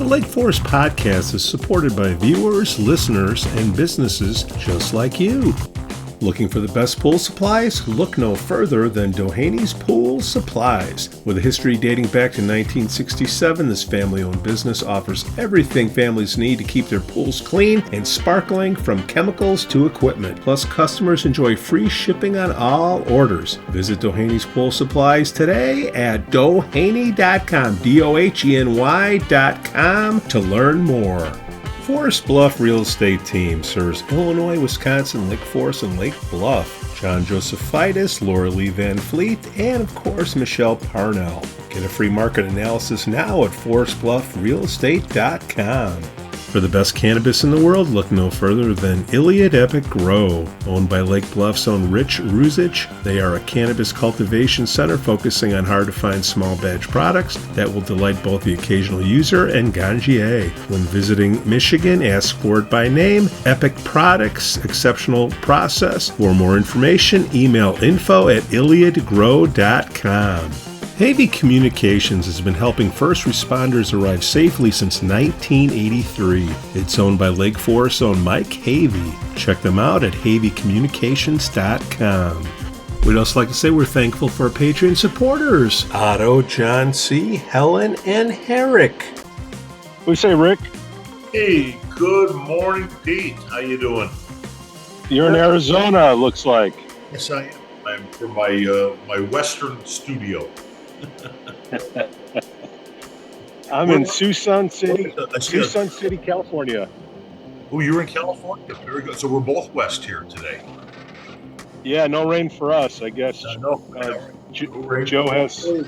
The Lake Forest Podcast is supported by viewers, listeners, and businesses just like you. Looking for the best pool supplies? Look no further than Dohany's Pool Supplies. With a history dating back to 1967, this family-owned business offers everything families need to keep their pools clean and sparkling, from chemicals to equipment. Plus, customers enjoy free shipping on all orders. Visit Dohany's Pool Supplies today at doheny.com, DOHENY.com, to learn more. Forest Bluff Real Estate Team serves Illinois, Wisconsin, Lake Forest, and Lake Bluff. John Josephitis, Laura Lee Van Fleet, and of course Michelle Parnell. Get a free market analysis now at forestbluffrealestate.com. For the best cannabis in the world, look no further than Iliad Epic Grow. Owned by Lake Bluff's own Rich Ruzich, they are a cannabis cultivation center focusing on hard-to-find small batch products that will delight both the occasional user and ganjier. When visiting Michigan, ask for it by name. Epic Products, exceptional process. For more information, email info@iliadgrow.com. Havey Communications has been helping first responders arrive safely since 1983. It's owned by Lake Forest's own Mike Havey. Check them out at haveycommunications.com. We'd also like to say we're thankful for our Patreon supporters, Otto, John C., Helen, and Herrick. We say, Rick? Hey, good morning, Pete. How you doing? You're in Arizona, looks like. Yes, I am. I'm from my western studio. I'm in Tucson City, California. Oh, you're in California? Very good. So we're both west here today. Yeah, no rain for us, I guess. No. Joe has. I'm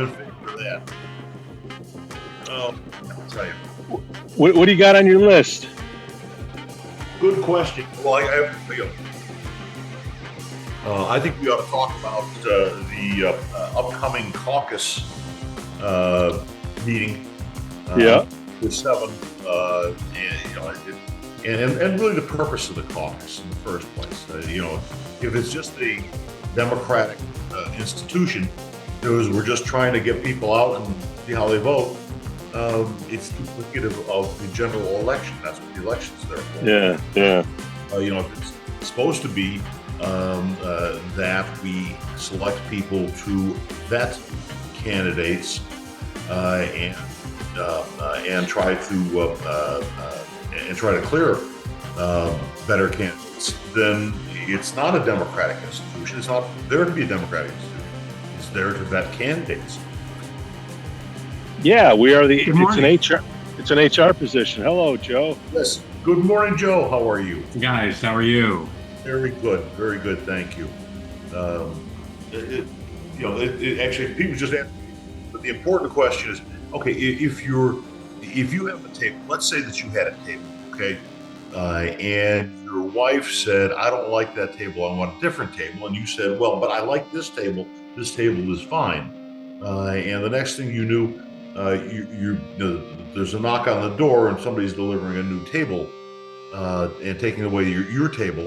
in favor of that. Oh, I'll tell you. What do you got on your list? Good question. Well, I think we ought to talk about the upcoming caucus meeting. The 7th, and really the purpose of the caucus in the first place. If it's just a democratic institution, we're just trying to get people out and see how they vote. It's duplicative of the general election. That's what the election's there for. Yeah. If it's supposed to be that we select people to vet candidates and try to clear better candidates, then it's not a democratic institution. It's not there to be a democratic institution. It's there to vet candidates. Yeah, we are it's an HR position. Hello, Joe. Yes. Good morning, Joe. How are you? Guys, how are you? Very good, thank you. Actually, people just ask me, but the important question is, okay, if you have a table, let's say that you had a table, okay, and your wife said, I don't like that table, I want a different table, and you said, well, but I like this table is fine, and the next thing you knew, there's a knock on the door and somebody's delivering a new table and taking away your table.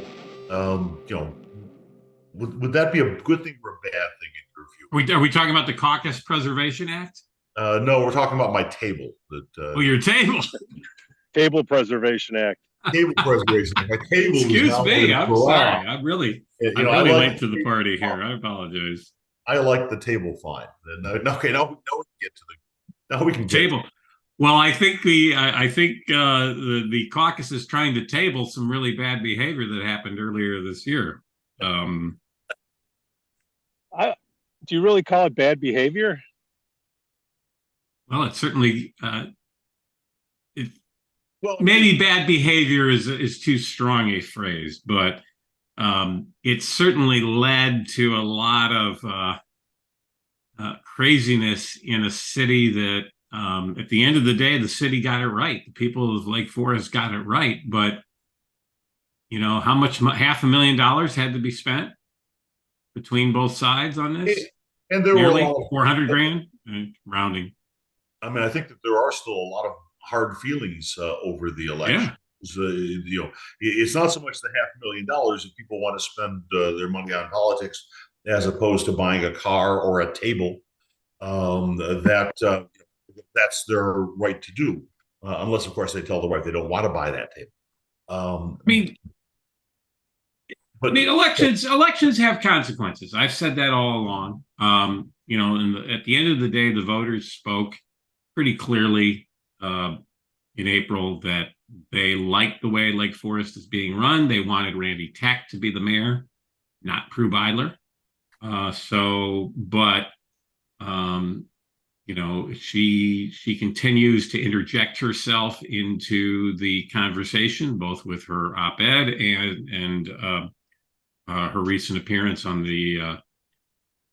Would that be a good thing or a bad thing in your view? Are we talking about the Caucus Preservation Act? No, we're talking about my table. Your table. Table Preservation Act. Table preservation. My table. Excuse me. I'm sorry. I'm really late to the party here. I apologize. I like the table fine. Okay, now we can get to the. Now we can get table. Well, I think the caucus is trying to table some really bad behavior that happened earlier this year. Do you really call it bad behavior? Well, it's certainly maybe bad behavior is too strong a phrase, but it certainly led to a lot of craziness in a city that, at the end of the day, the city got it right. The people of Lake Forest got it right. But, how much, $500,000 had to be spent between both sides on this? And there nearly were $400,000, rounding. I mean, I think that there are still a lot of hard feelings over the election. Yeah. It's not so much the $500,000 if people want to spend their money on politics as opposed to buying a car or a table that's their right to do, unless of course they tell the wife they don't want to buy that table. I mean, But elections have consequences. I've said that all along. At the end of the day, the voters spoke pretty clearly in April that they liked the way Lake Forest is being run. They wanted Randy Tech to be the mayor, not Prue Beidler. She continues to interject herself into the conversation, both with her op-ed and her recent appearance on the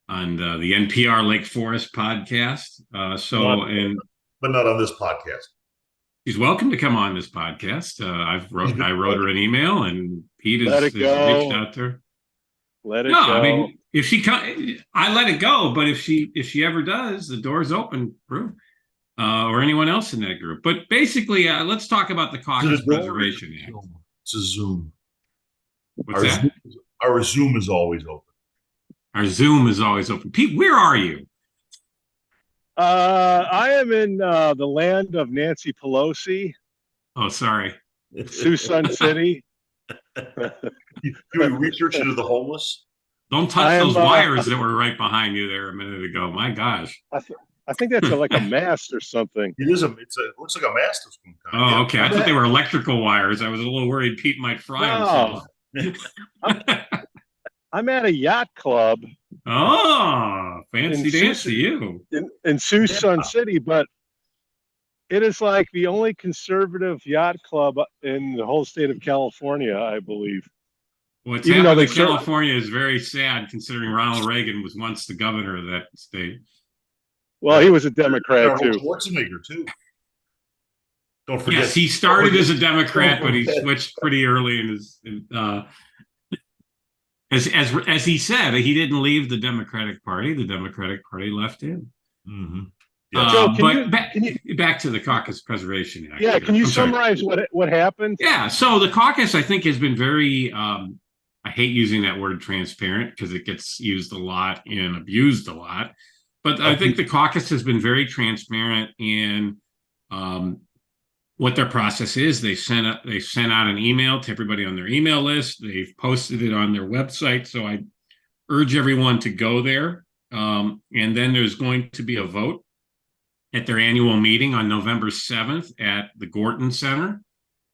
NPR Lake Forest podcast. But not on this podcast. She's welcome to come on this podcast. I wrote her an email, and Pete has reached out to her. Let it go. I mean, if she I let it go. But if she ever does, the door's open, Prue, or anyone else in that group. But basically, let's talk about the Caucus Preservation Act. It's a Zoom. What's that? Our Zoom is always open. Our Zoom is always open. Pete, where are you? I am in the land of Nancy Pelosi. Oh, sorry. Sioux Sun City. Doing research into the homeless. Don't touch those wires that were right behind you there a minute ago. My gosh. I think that's like a mast or something. It looks like a mast of some kind. Oh, okay. I thought they were electrical wires. I was a little worried Pete might fry himself. I'm at a yacht club. Oh, fancy dancy you. In Sioux Sun City, but it is like the only conservative yacht club in the whole state of California, I believe. What's happened in California is very sad, considering Ronald Reagan was once the governor of that state. Well, he was a Democrat too. Schwarzenegger too. Don't forget. Yes, he started as a Democrat, but he switched pretty early in his. As he said, he didn't leave the Democratic Party. The Democratic Party left him. Mm-hmm. Joe, back to the Caucus Preservation Act. Yeah, can you summarize what happened? Yeah, so the caucus, I think, has been very. I hate using that word transparent because it gets used a lot and abused a lot. But I think the caucus has been very transparent in what their process is. They sent out an email to everybody on their email list. They've posted it on their website. So I urge everyone to go there. And then there's going to be a vote at their annual meeting on November 7th at the Gorton Center.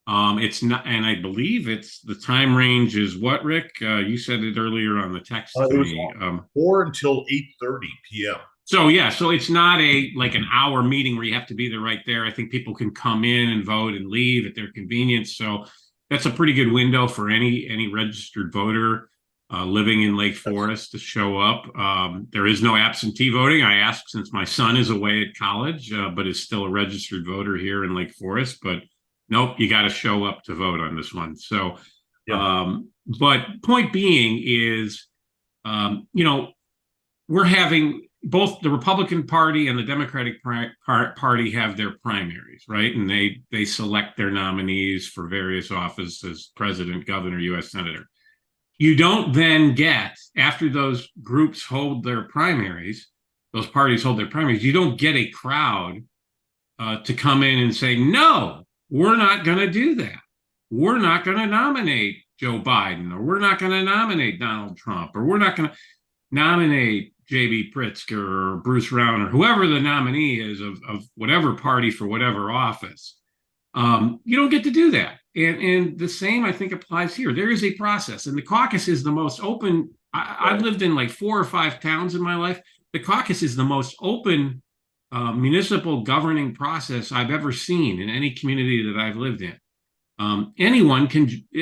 It's not, and I believe the time range is what, Rick? You said it earlier on the text to me. 4 until 8:30 p.m. So it's not like an hour meeting where you have to be there right there. I think people can come in and vote and leave at their convenience. So that's a pretty good window for any registered voter living in Lake Forest to show up. There is no absentee voting. I asked since my son is away at college, but is still a registered voter here in Lake Forest. But nope, you got to show up to vote on this one. So, but point being is, we're having both the Republican Party and the Democratic Party have their primaries, right? And they select their nominees for various offices, president, governor, U.S. senator. You don't then get, after those groups hold their primaries, those parties hold their primaries, you don't get a crowd to come in and say, no, we're not going to do that. We're not going to nominate Joe Biden, or we're not going to nominate Donald Trump, or we're not going to nominate J.B. Pritzker or Bruce Brown or whoever the nominee is of whatever party for whatever office. You don't get to do that. And the same, I think, applies here. There is a process, and the caucus is the most open. I've lived in like 4 or 5 towns in my life. The caucus is the most open municipal governing process I've ever seen in any community that I've lived in.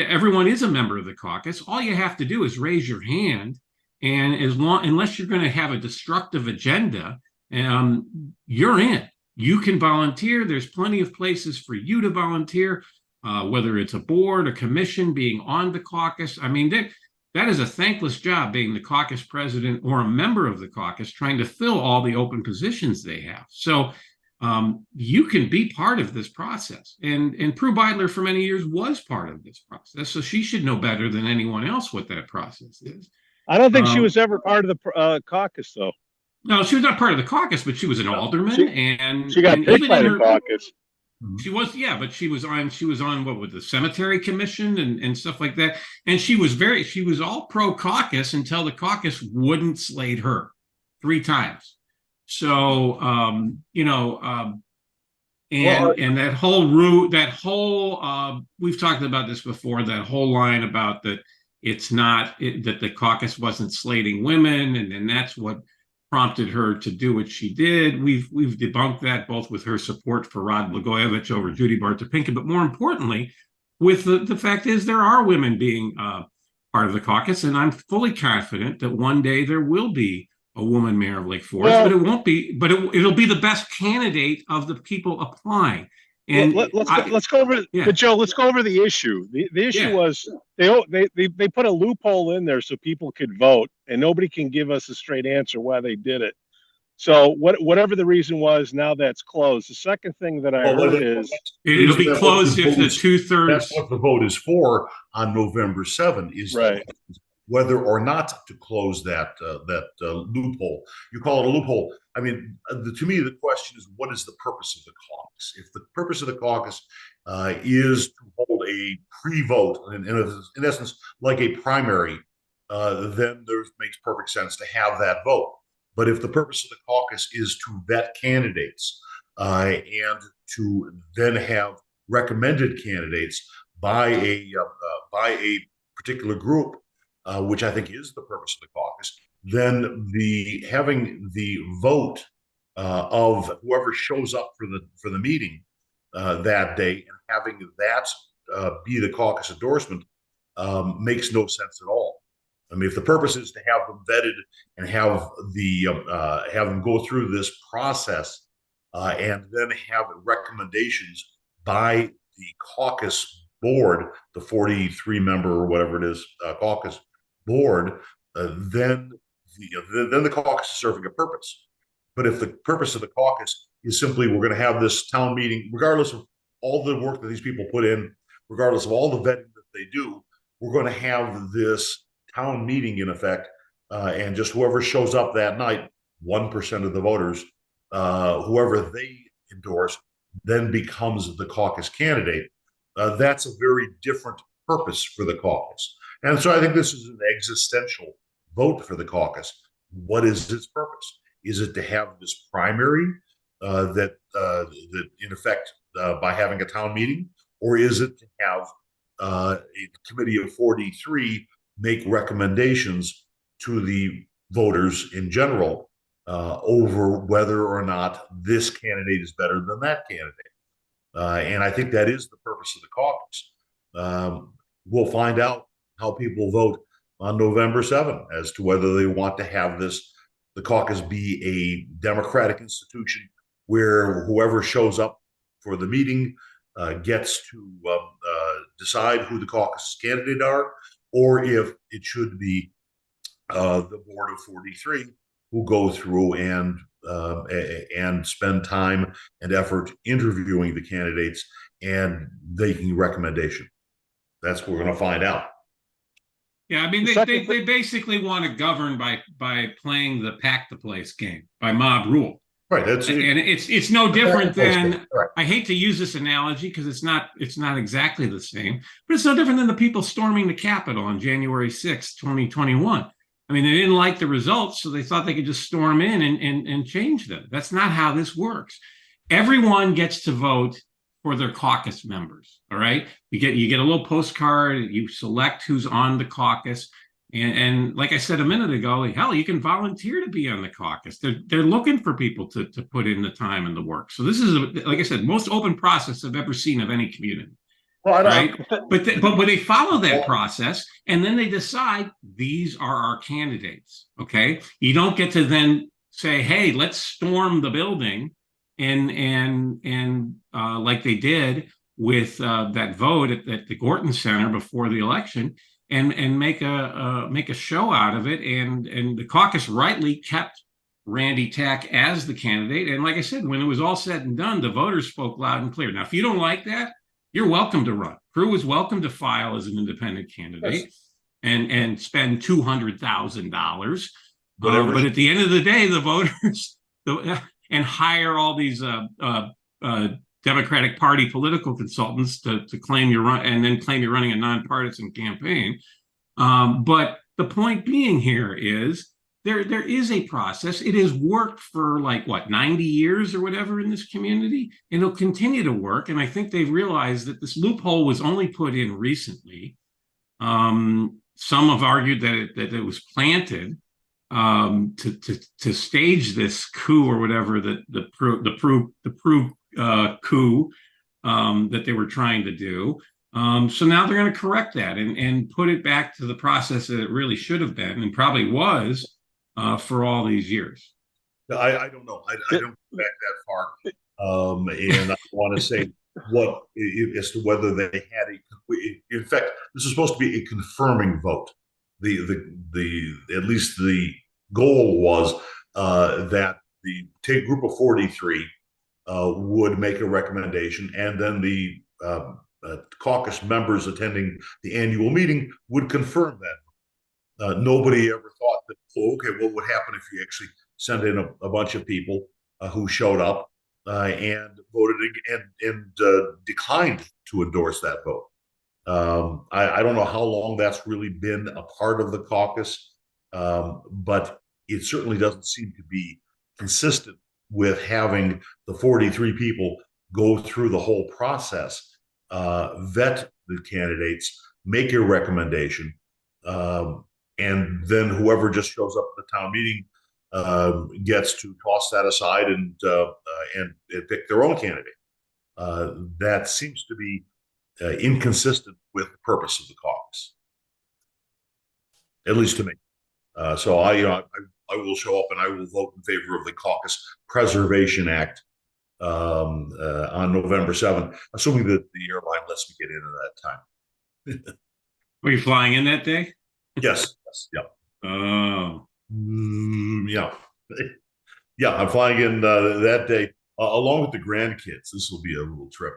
Everyone is a member of the caucus. All you have to do is raise your hand. And unless you're going to have a destructive agenda, you're in. You can volunteer. There's plenty of places for you to volunteer, whether it's a board, a commission, being on the caucus. I mean, that is a thankless job, being the caucus president or a member of the caucus, trying to fill all the open positions they have. So you can be part of this process. And Prue Beidler for many years was part of this process. So she should know better than anyone else what that process is. I don't think she was ever part of the caucus, though. No, she was not part of the caucus, but she was an alderman, She got and picked even by in the her, caucus. she was, yeah, but she was on what, with the cemetery commission and stuff like that, and she was all pro caucus until the caucus wouldn't slate her 3 times. So Well, and that whole route, we've talked about this before, that whole line about that it's not that the caucus wasn't slating women, and that's what prompted her to do what she did. We've debunked that, both with her support for Rod Blagojevich over Judy Bartopinka, but more importantly, with the fact is there are women being part of the caucus, and I'm fully confident that one day there will be a woman mayor of Lake Forest, but it won't be, but it'll be the best candidate of the people applying. And let's go over. yeah. But Joe, let's go over the issue. The issue was they put a loophole in there so people could vote, and nobody can give us a straight answer why they did it. So whatever the reason was, now that's closed. The second thing that I heard is it'll be closed if the 2/3. That's what the vote is for on November 7th, is right. Whether or not to close that loophole. You call it a loophole. I mean, to me, the question is, what is the purpose of the caucus? If the purpose of the caucus is to hold a pre-vote, in essence, like a primary, then there makes perfect sense to have that vote. But if the purpose of the caucus is to vet candidates and to then have recommended candidates by a particular group, which I think is the purpose of the caucus, then having the vote of whoever shows up for the meeting that day, and having that be the caucus endorsement makes no sense at all. I mean, if the purpose is to have them vetted and have them go through this process and then have recommendations by the caucus board, the 43-member or whatever it is caucus board, then the caucus is serving a purpose. But if the purpose of the caucus is simply we're going to have this town meeting, regardless of all the work that these people put in, regardless of all the vetting that they do, we're going to have this town meeting in effect, and just whoever shows up that night, 1% of the voters, whoever they endorse, then becomes the caucus candidate. That's a very different purpose for the caucus. And so I think this is an existential vote for the caucus. What is its purpose? Is it to have this primary that in effect by having a town meeting, or is it to have a committee of 43 make recommendations to the voters in general over whether or not this candidate is better than that candidate? And I think that is the purpose of the caucus. We'll find out how people vote on November 7th as to whether they want to have the caucus be a democratic institution where whoever shows up for the meeting gets to decide who the caucus candidate are, or if it should be the board of 43 who go through and spend time and effort interviewing the candidates and making recommendation. That's what we're going to find out. Yeah, I mean, they basically want to govern by playing the pack the place game, by mob rule. Right. And it's no different than, I hate to use this analogy because it's not exactly the same, but it's no different than the people storming the Capitol on January 6th, 2021. I mean, they didn't like the results, so they thought they could just storm in and change them. That's not how this works. Everyone gets to vote for their caucus members. All right. You get a little postcard, you select who's on the caucus. And like I said a minute ago, hell, you can volunteer to be on the caucus. They're looking for people to put in the time and the work. So this is, like I said, most open process I've ever seen of any community. Well, right? But they follow that process, and then they decide these are our candidates. Okay. You don't get to then say, hey, let's storm the building and like they did with that vote at the Gorton Center before the election, and make a show out of it. And the caucus rightly kept Randy Tack as the candidate. And like I said, when it was all said and done, the voters spoke loud and clear. Now, if you don't like that, you're welcome to run. Crew is welcome to file as an independent candidate and spend $200,000 Whatever. But at the end of the day, the voters and hire all these Democratic Party political consultants to claim you're and then claim you're running a nonpartisan campaign. But the point being here is there is a process. It has worked for like what 90 years or whatever in this community, and it'll continue to work. And I think they've realized that this loophole was only put in recently. Some have argued that it was planted to stage this coup or whatever, the coup that they were trying to do. So now they're going to correct that and put it back to the process that it really should have been and probably was for all these years. I don't know. I don't go back that far. And I want to say what as to whether they had in fact, this is supposed to be a confirming vote. At least the goal was that the group of 43 would make a recommendation, and then the caucus members attending the annual meeting would confirm that. Nobody ever thought that, okay, what would happen if you actually sent in a bunch of people who showed up and voted and declined to endorse that vote. I don't know how long that's really been a part of the caucus, but it certainly doesn't seem to be consistent with having the 43 people go through the whole process, vet the candidates, make a recommendation, and then whoever just shows up at the town meeting gets to toss that aside and pick their own candidate. That seems to be inconsistent with the purpose of the caucus, at least to me. So I will show up and I will vote in favor of the Caucus Preservation Act on November 7th, assuming that the airline lets me get in at that time. Were you flying in that day? Yes. Yeah. Oh. Yeah. Yeah, I'm flying in that day along with the grandkids. This will be a little trip.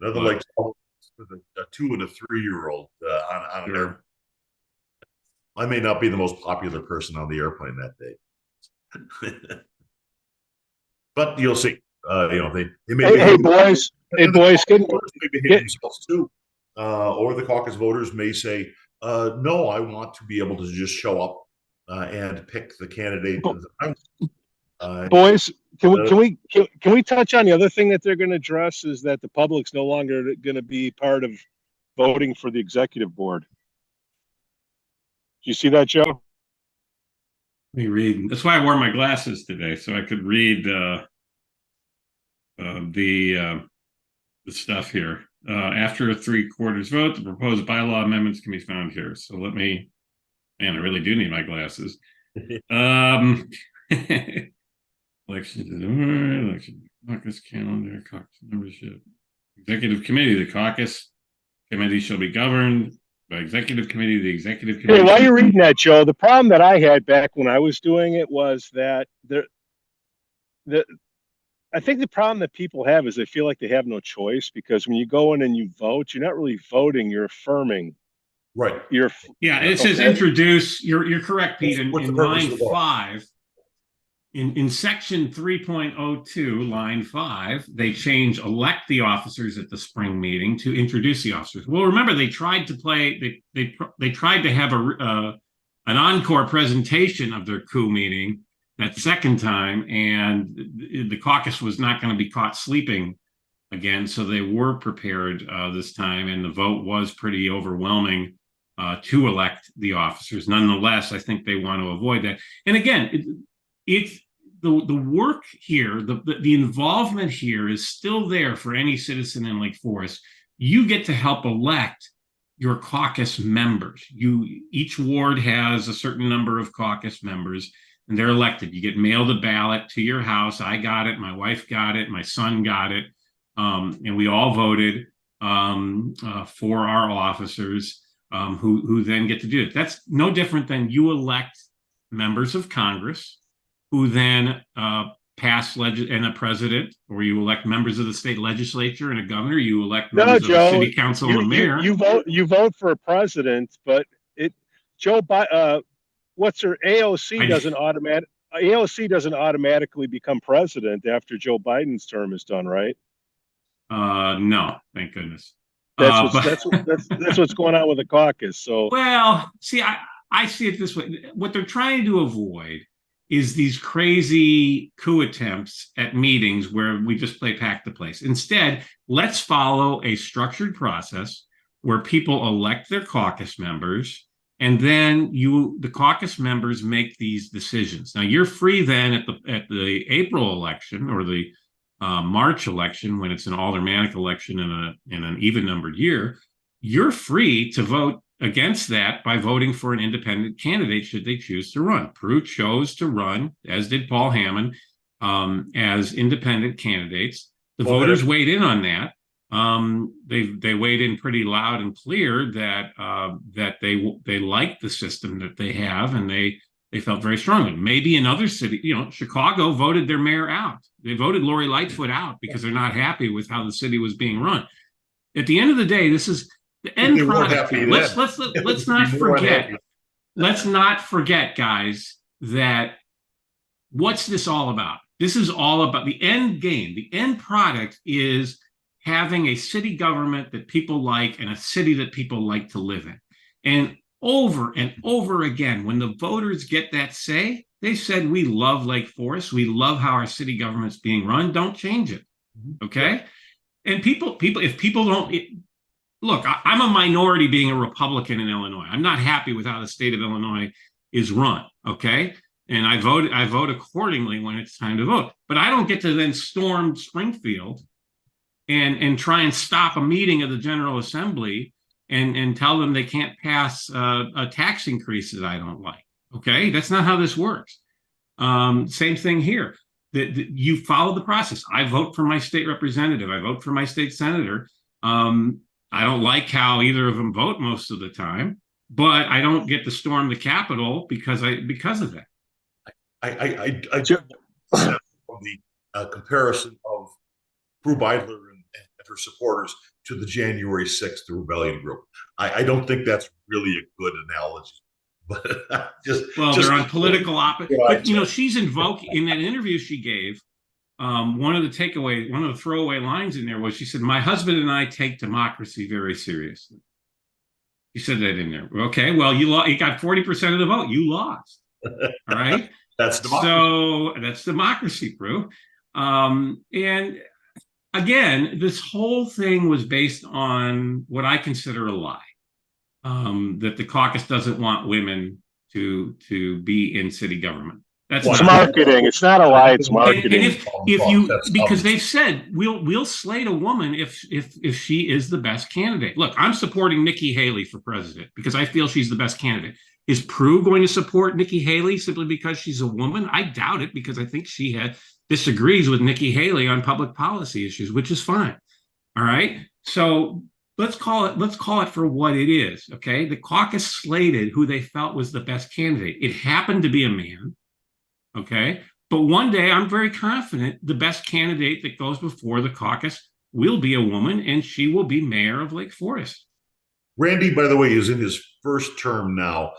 Nothing like a 2 and a 3-year-old on an airplane. I may not be the most popular person on the airplane that day. But you'll see. They may hey boys, may behave themselves too. Or the caucus voters may say, no, I want to be able to just show up and pick the candidate. Boys, can we touch on the other thing that they're going to address is that the public's no longer going to be part of voting for the executive board. Do you see that, Joe? Let me read. That's why I wore my glasses today, so I could read the stuff here. After a 3/4 vote, the proposed bylaw amendments can be found here. So let me, man, I really do need my glasses. Election, caucus calendar, caucus membership, executive committee. The caucus committee shall be governed by executive committee. The executive committee. Hey, while you're reading that, Joe, the problem that I had back when I was doing it was that I think the problem that people have is they feel like they have no choice, because when you go in and you vote, you're not really voting, you're affirming. Right. It says introduce. You're correct, Pete. In line 5, in section 3.02, line 5, they change elect the officers at the spring meeting to introduce the officers. Well, remember they tried to play. They tried to have an encore presentation of their coup meeting that second time, and the caucus was not going to be caught sleeping again, so they were prepared this time, and the vote was pretty overwhelming to elect the officers. Nonetheless, I think they want to avoid that. And again, it's the work here, the involvement here is still there for any citizen in Lake Forest. You get to help elect your caucus members. Each ward has a certain number of caucus members, and they're elected. You get mailed a ballot to your house. I got it. My wife got it. My son got it. And we all voted for our officers who then get to do it. That's no different than you elect members of Congress who then pass and a president, or you elect members of the state legislature and a governor. You elect members of the city council and a mayor. You vote for a president, but what's her AOC doesn't automatically become president after Joe Biden's term is done, right? No, thank goodness. That's what's going on with the caucus. So, well, see, I see it this way. What they're trying to avoid is these crazy coup attempts at meetings where we just play pack the place. Instead, let's follow a structured process where people elect their caucus members, and then the caucus members make these decisions. Now, you're free then at the April election or the March election, when it's an aldermanic election in an even numbered year, you're free to vote against that by voting for an independent candidate should they choose to run. Prue chose to run, as did Paul Hammond, as independent candidates. The voters weighed in on that. They weighed in pretty loud and clear that they like the system that they have, and they felt very strongly. Maybe in other cities, Chicago voted their mayor out. They voted Lori Lightfoot out because they're not happy with how the city was being run. At the end of the day, this is the end product. Let's not forget. Let's not forget, guys, that what's this all about? This is all about the end game. The end product is having a city government that people like and a city that people like to live in. And over again, when the voters get that say, they said, we love Lake Forest. We love how our city government's being run. Don't change it. Okay. And if people don't look, I'm a minority being a Republican in Illinois. I'm not happy with how the state of Illinois is run. Okay. And I vote accordingly when it's time to vote. But I don't get to then storm Springfield and try and stop a meeting of the General Assembly and tell them they can't pass a tax increase that I don't like. Okay, that's not how this works. Same thing here. You follow the process. I vote for my state representative. I vote for my state senator. I don't like how either of them vote most of the time, but I don't get to storm the Capitol because of that. I just from the comparison of Prue Beidler and her supporters to the January 6th rebellion group. I don't think that's really a good analogy. But they're on political opposite. But she's invoking in that interview she gave. One of the throwaway lines in there was she said, "My husband and I take democracy very seriously." You said that in there. Okay, well, you got 40% of the vote. You lost. All right. That's democracy. So that's democracy, Prue. And again, this whole thing was based on what I consider a lie. That the caucus doesn't want women to be in city government. That's marketing. It's not a lie. It's marketing. And because they've said we'll slate a woman if she is the best candidate. Look, I'm supporting Nikki Haley for president because I feel she's the best candidate. Is Prue going to support Nikki Haley simply because she's a woman? I doubt it, because I think she disagrees with Nikki Haley on public policy issues, which is fine. All right. So let's call it for what it is. Okay. The caucus slated who they felt was the best candidate. It happened to be a man. Okay. But one day I'm very confident the best candidate that goes before the caucus will be a woman, and she will be mayor of Lake Forest. Randy, by the way, is in his first term now.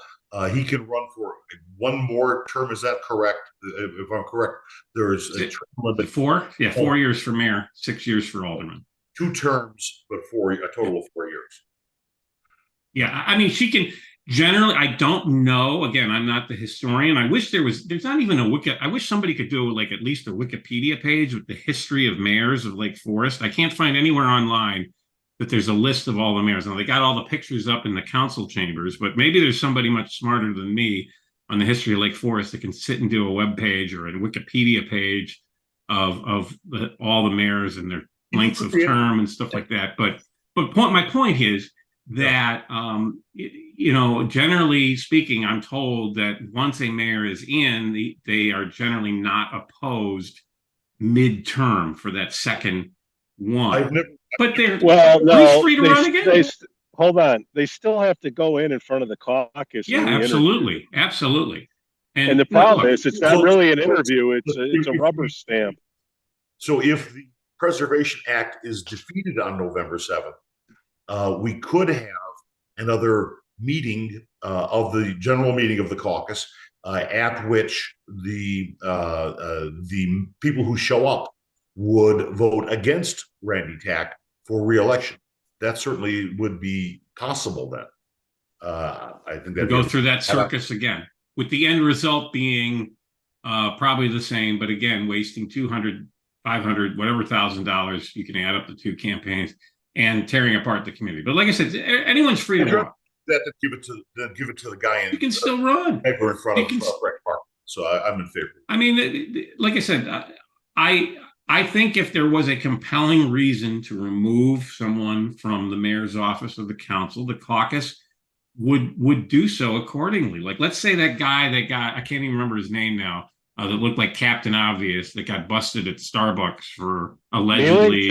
He can run for one more term. Is that correct? If I'm correct, there's a term limit. 4 years for mayor, 6 years for alderman. 2 terms, but a total of 4 years. Yeah, I mean, she can generally. I don't know. Again, I'm not the historian. I wish there's not even a wiki. I wish somebody could do like at least a Wikipedia page with the history of mayors of Lake Forest. I can't find anywhere online that there's a list of all the mayors. Now, they got all the pictures up in the council chambers, but maybe there's somebody much smarter than me on the history of Lake Forest that can sit and do a web page or a Wikipedia page of all the mayors and their lengths of term and stuff like that. But my point is that, generally speaking, I'm told that once a mayor is in, they are generally not opposed midterm for that second one. But they're free to run again. Hold on. They still have to go in front of the caucus. Yeah, absolutely. Absolutely. And the problem is it's not really an interview. It's a rubber stamp. So if the Preservation Act is defeated on November 7th, we could have another meeting of the general meeting of the caucus, at which the people who show up would vote against Randy Tack for re-election. That certainly would be possible then. I think that go through that circus again, with the end result being probably the same, but again, wasting $200, $500, whatever $1,000 you can add up the two campaigns and tearing apart the community. But like I said, anyone's free to run. That give it to the guy in. You can still run. In front of Rec Park. So I'm in favor. I mean, like I said, I think if there was a compelling reason to remove someone from the mayor's office or the council, the caucus would do so accordingly. Like, let's say that guy that got, I can't even remember his name now, that looked like Captain Obvious, that got busted at Starbucks for allegedly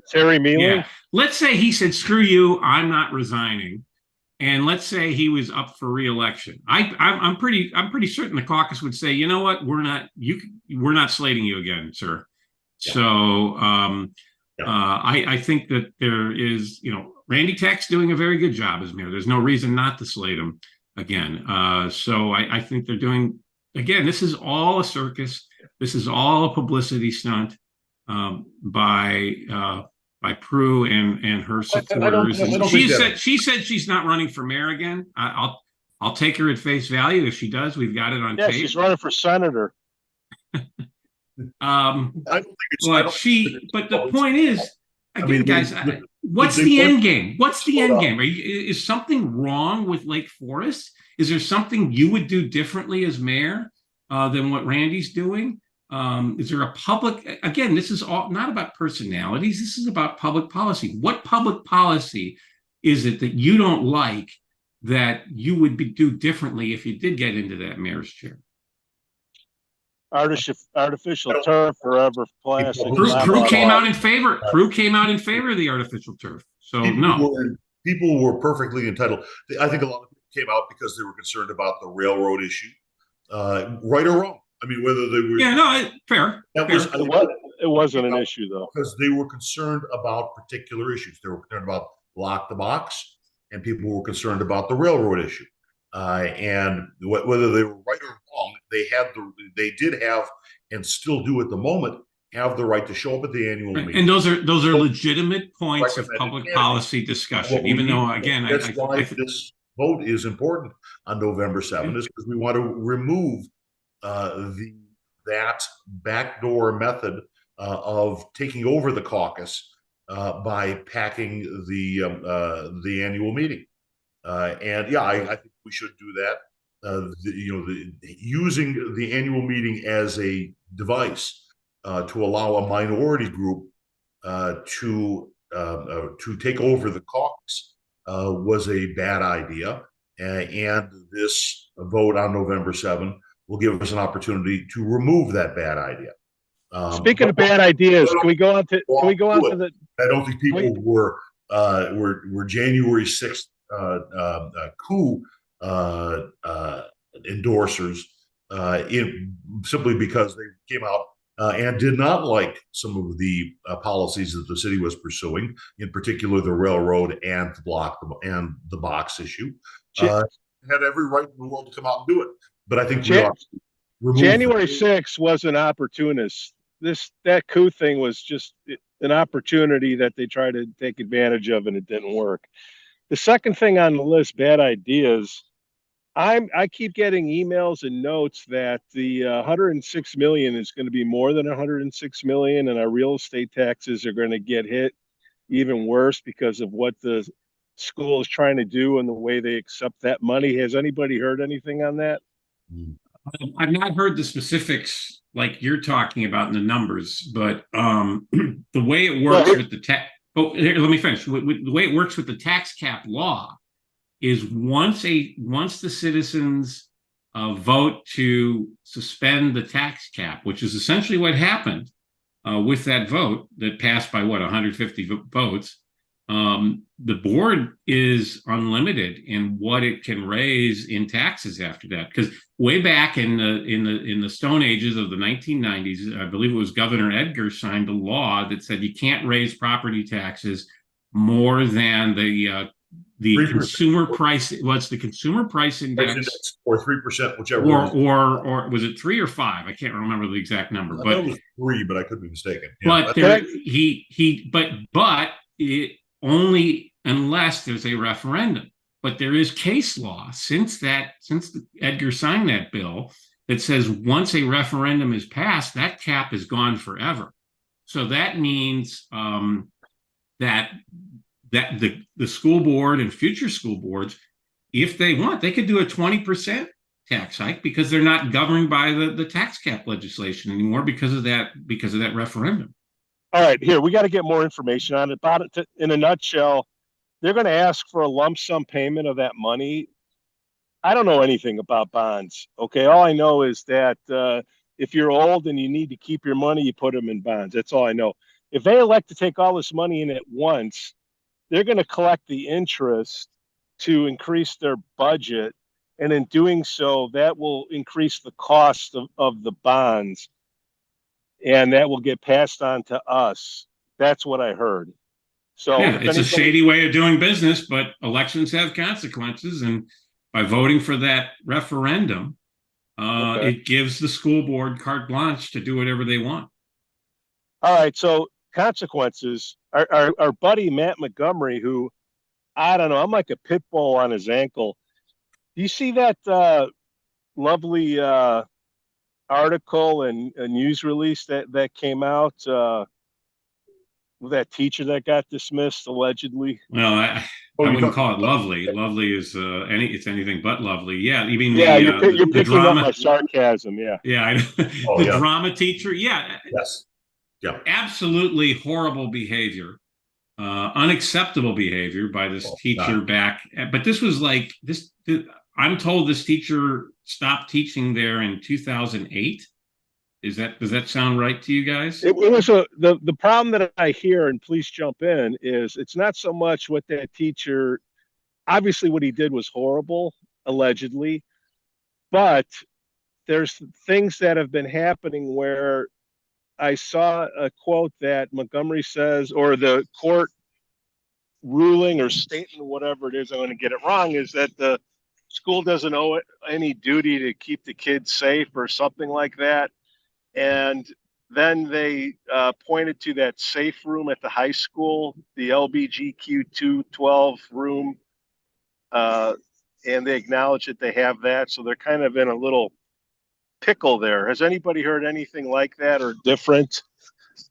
Terry Mealing. Yeah. Let's say he said, "Screw you, I'm not resigning," and let's say he was up for re-election. I'm pretty certain the caucus would say, "You know what? We're not slating you again, sir." Yeah. So I think that there is, Randy Tack's doing a very good job as mayor. There's no reason not to slate him again. So I think they're doing. Again, this is all a circus. This is all a publicity stunt by Prue and her supporters. She said she's not running for mayor again. I'll take her at face value. If she does, we've got it on tape. She's running for senator. But the point is, again, guys, what's the end game? What's the end game? Is something wrong with Lake Forest? Is there something you would do differently as mayor than what Randy's doing? Is there a public, again, this is all not about personalities. This is about public policy. What public policy is it that you don't like that you would do differently if you did get into that mayor's chair? Artificial turf, forever plastic. Prue came out in favor. Prue came out in favor of the artificial turf. So people were perfectly entitled. I think a lot of people came out because they were concerned about the railroad issue, right or wrong. I mean, whether they were. Yeah, no, fair. It wasn't an issue though, because they were concerned about particular issues. They were concerned about block the box, and people were concerned about the railroad issue. And whether they were right or wrong, they did have, and still do at the moment, have the right to show up at the annual meeting. And those are legitimate points of public policy discussion. Even though, again, that's why this vote is important on November 7th, is because we want to remove that backdoor method of taking over the caucus by packing the annual meeting. And yeah, I think we should do that. Using the annual meeting as a device to allow a minority group to take over the caucus was a bad idea. And this vote on November 7th will give us an opportunity to remove that bad idea. Speaking of bad ideas, can we go on to the? I don't think people were January 6th coup endorsers simply because they came out and did not like some of the policies that the city was pursuing, in particular the railroad and the box issue. Had every right in the world to come out and do it, but I think January 6th was an opportunist. That coup thing was just an opportunity that they tried to take advantage of, and it didn't work. The second thing on the list, bad ideas. I keep getting emails and notes that the 106 million is going to be more than 106 million, and our real estate taxes are going to get hit even worse because of what the school is trying to do and the way they accept that money. Has anybody heard anything on that? I've not heard the specifics like you're talking about in the numbers, but the way it works with the tax. Oh, here, let me finish. The way it works with the tax cap law is once the citizens vote to suspend the tax cap, which is essentially what happened with that vote that passed by 150 votes. The board is unlimited in what it can raise in taxes after that, because way back in the Stone Ages of the 1990s, I believe it was Governor Edgar signed a law that said you can't raise property taxes more than the the 3%. consumer price, what's the consumer price index, or 3%, whichever. or was it 3 or 5? I can't remember the exact number, I but thought it was 3, but I could be mistaken. but there, but it only unless there's a referendum. But there is case law since Edgar signed that bill that says once a referendum is passed, that cap is gone forever. So that means that the school board and future school boards, if they want, they could do a 20% tax hike because they're not governed by the tax cap legislation anymore because of that referendum. All right, here we got to get more information on it. About it in a nutshell, they're going to ask for a lump sum payment of that money. I don't know anything about bonds. Okay, all I know is that if you're old and you need to keep your money, you put them in bonds. That's all I know. If they elect to take all this money in at once, they're going to collect the interest to increase their budget. And in doing so, that will increase the cost of the bonds. And that will get passed on to us. That's what I heard. So yeah, it's a shady way of doing business, but elections have consequences. And by voting for that referendum, it gives the school board carte blanche to do whatever they want. All right. So consequences. Our buddy Matt Montgomery, who, I don't know, I'm like a pit bull on his ankle. Do you see that lovely article and a news release that came out with that teacher that got dismissed allegedly? Well, I wouldn't call it lovely. Lovely is it's anything but lovely. Yeah, you mean you're picking drama, up my sarcasm. Yeah, drama teacher. Yeah, yes, yeah, absolutely horrible behavior, unacceptable behavior by this teacher back. But this was like this. I'm told this teacher stopped teaching there in 2008. Does that sound right to you guys? It was the problem that I hear, and please jump in, is it's not so much what that teacher, obviously what he did was horrible, allegedly, but there's things that have been happening where I saw a quote that Montgomery says, or the court ruling or statement, whatever it is, I'm going to get it wrong, is that the school doesn't owe any duty to keep the kids safe or something like that. And then they pointed to that safe room at the high school, the LBGQ 212 room, and they acknowledge that they have that. So they're kind of in a little pickle there. Has anybody heard anything like that or different?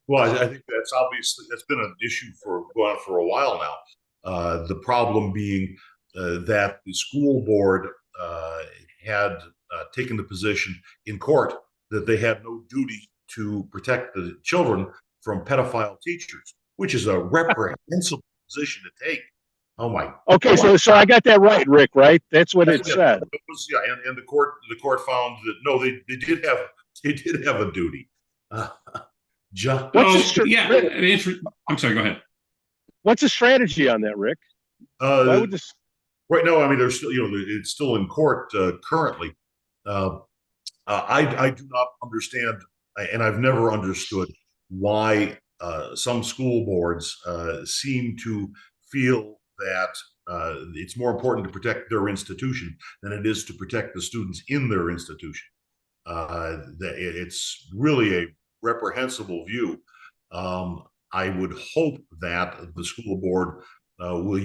Well, I think that's been an issue going on for a while now. The problem being that the school board had taken the position in court that they had no duty to protect the children from pedophile teachers, which is a reprehensible position to take. Oh my! Okay, so I got that right, Rick. Right? That's what it said. It was, yeah, and the court found that no, they did have a duty. I'm sorry. Go ahead. What's the strategy on that, Rick? Why would this? Right now, I mean, there's still, it's still in court currently. I do not understand, and I've never understood why some school boards seem to feel that it's more important to protect their institution than it is to protect the students in their institution. It's really a reprehensible view. I would hope that the school board will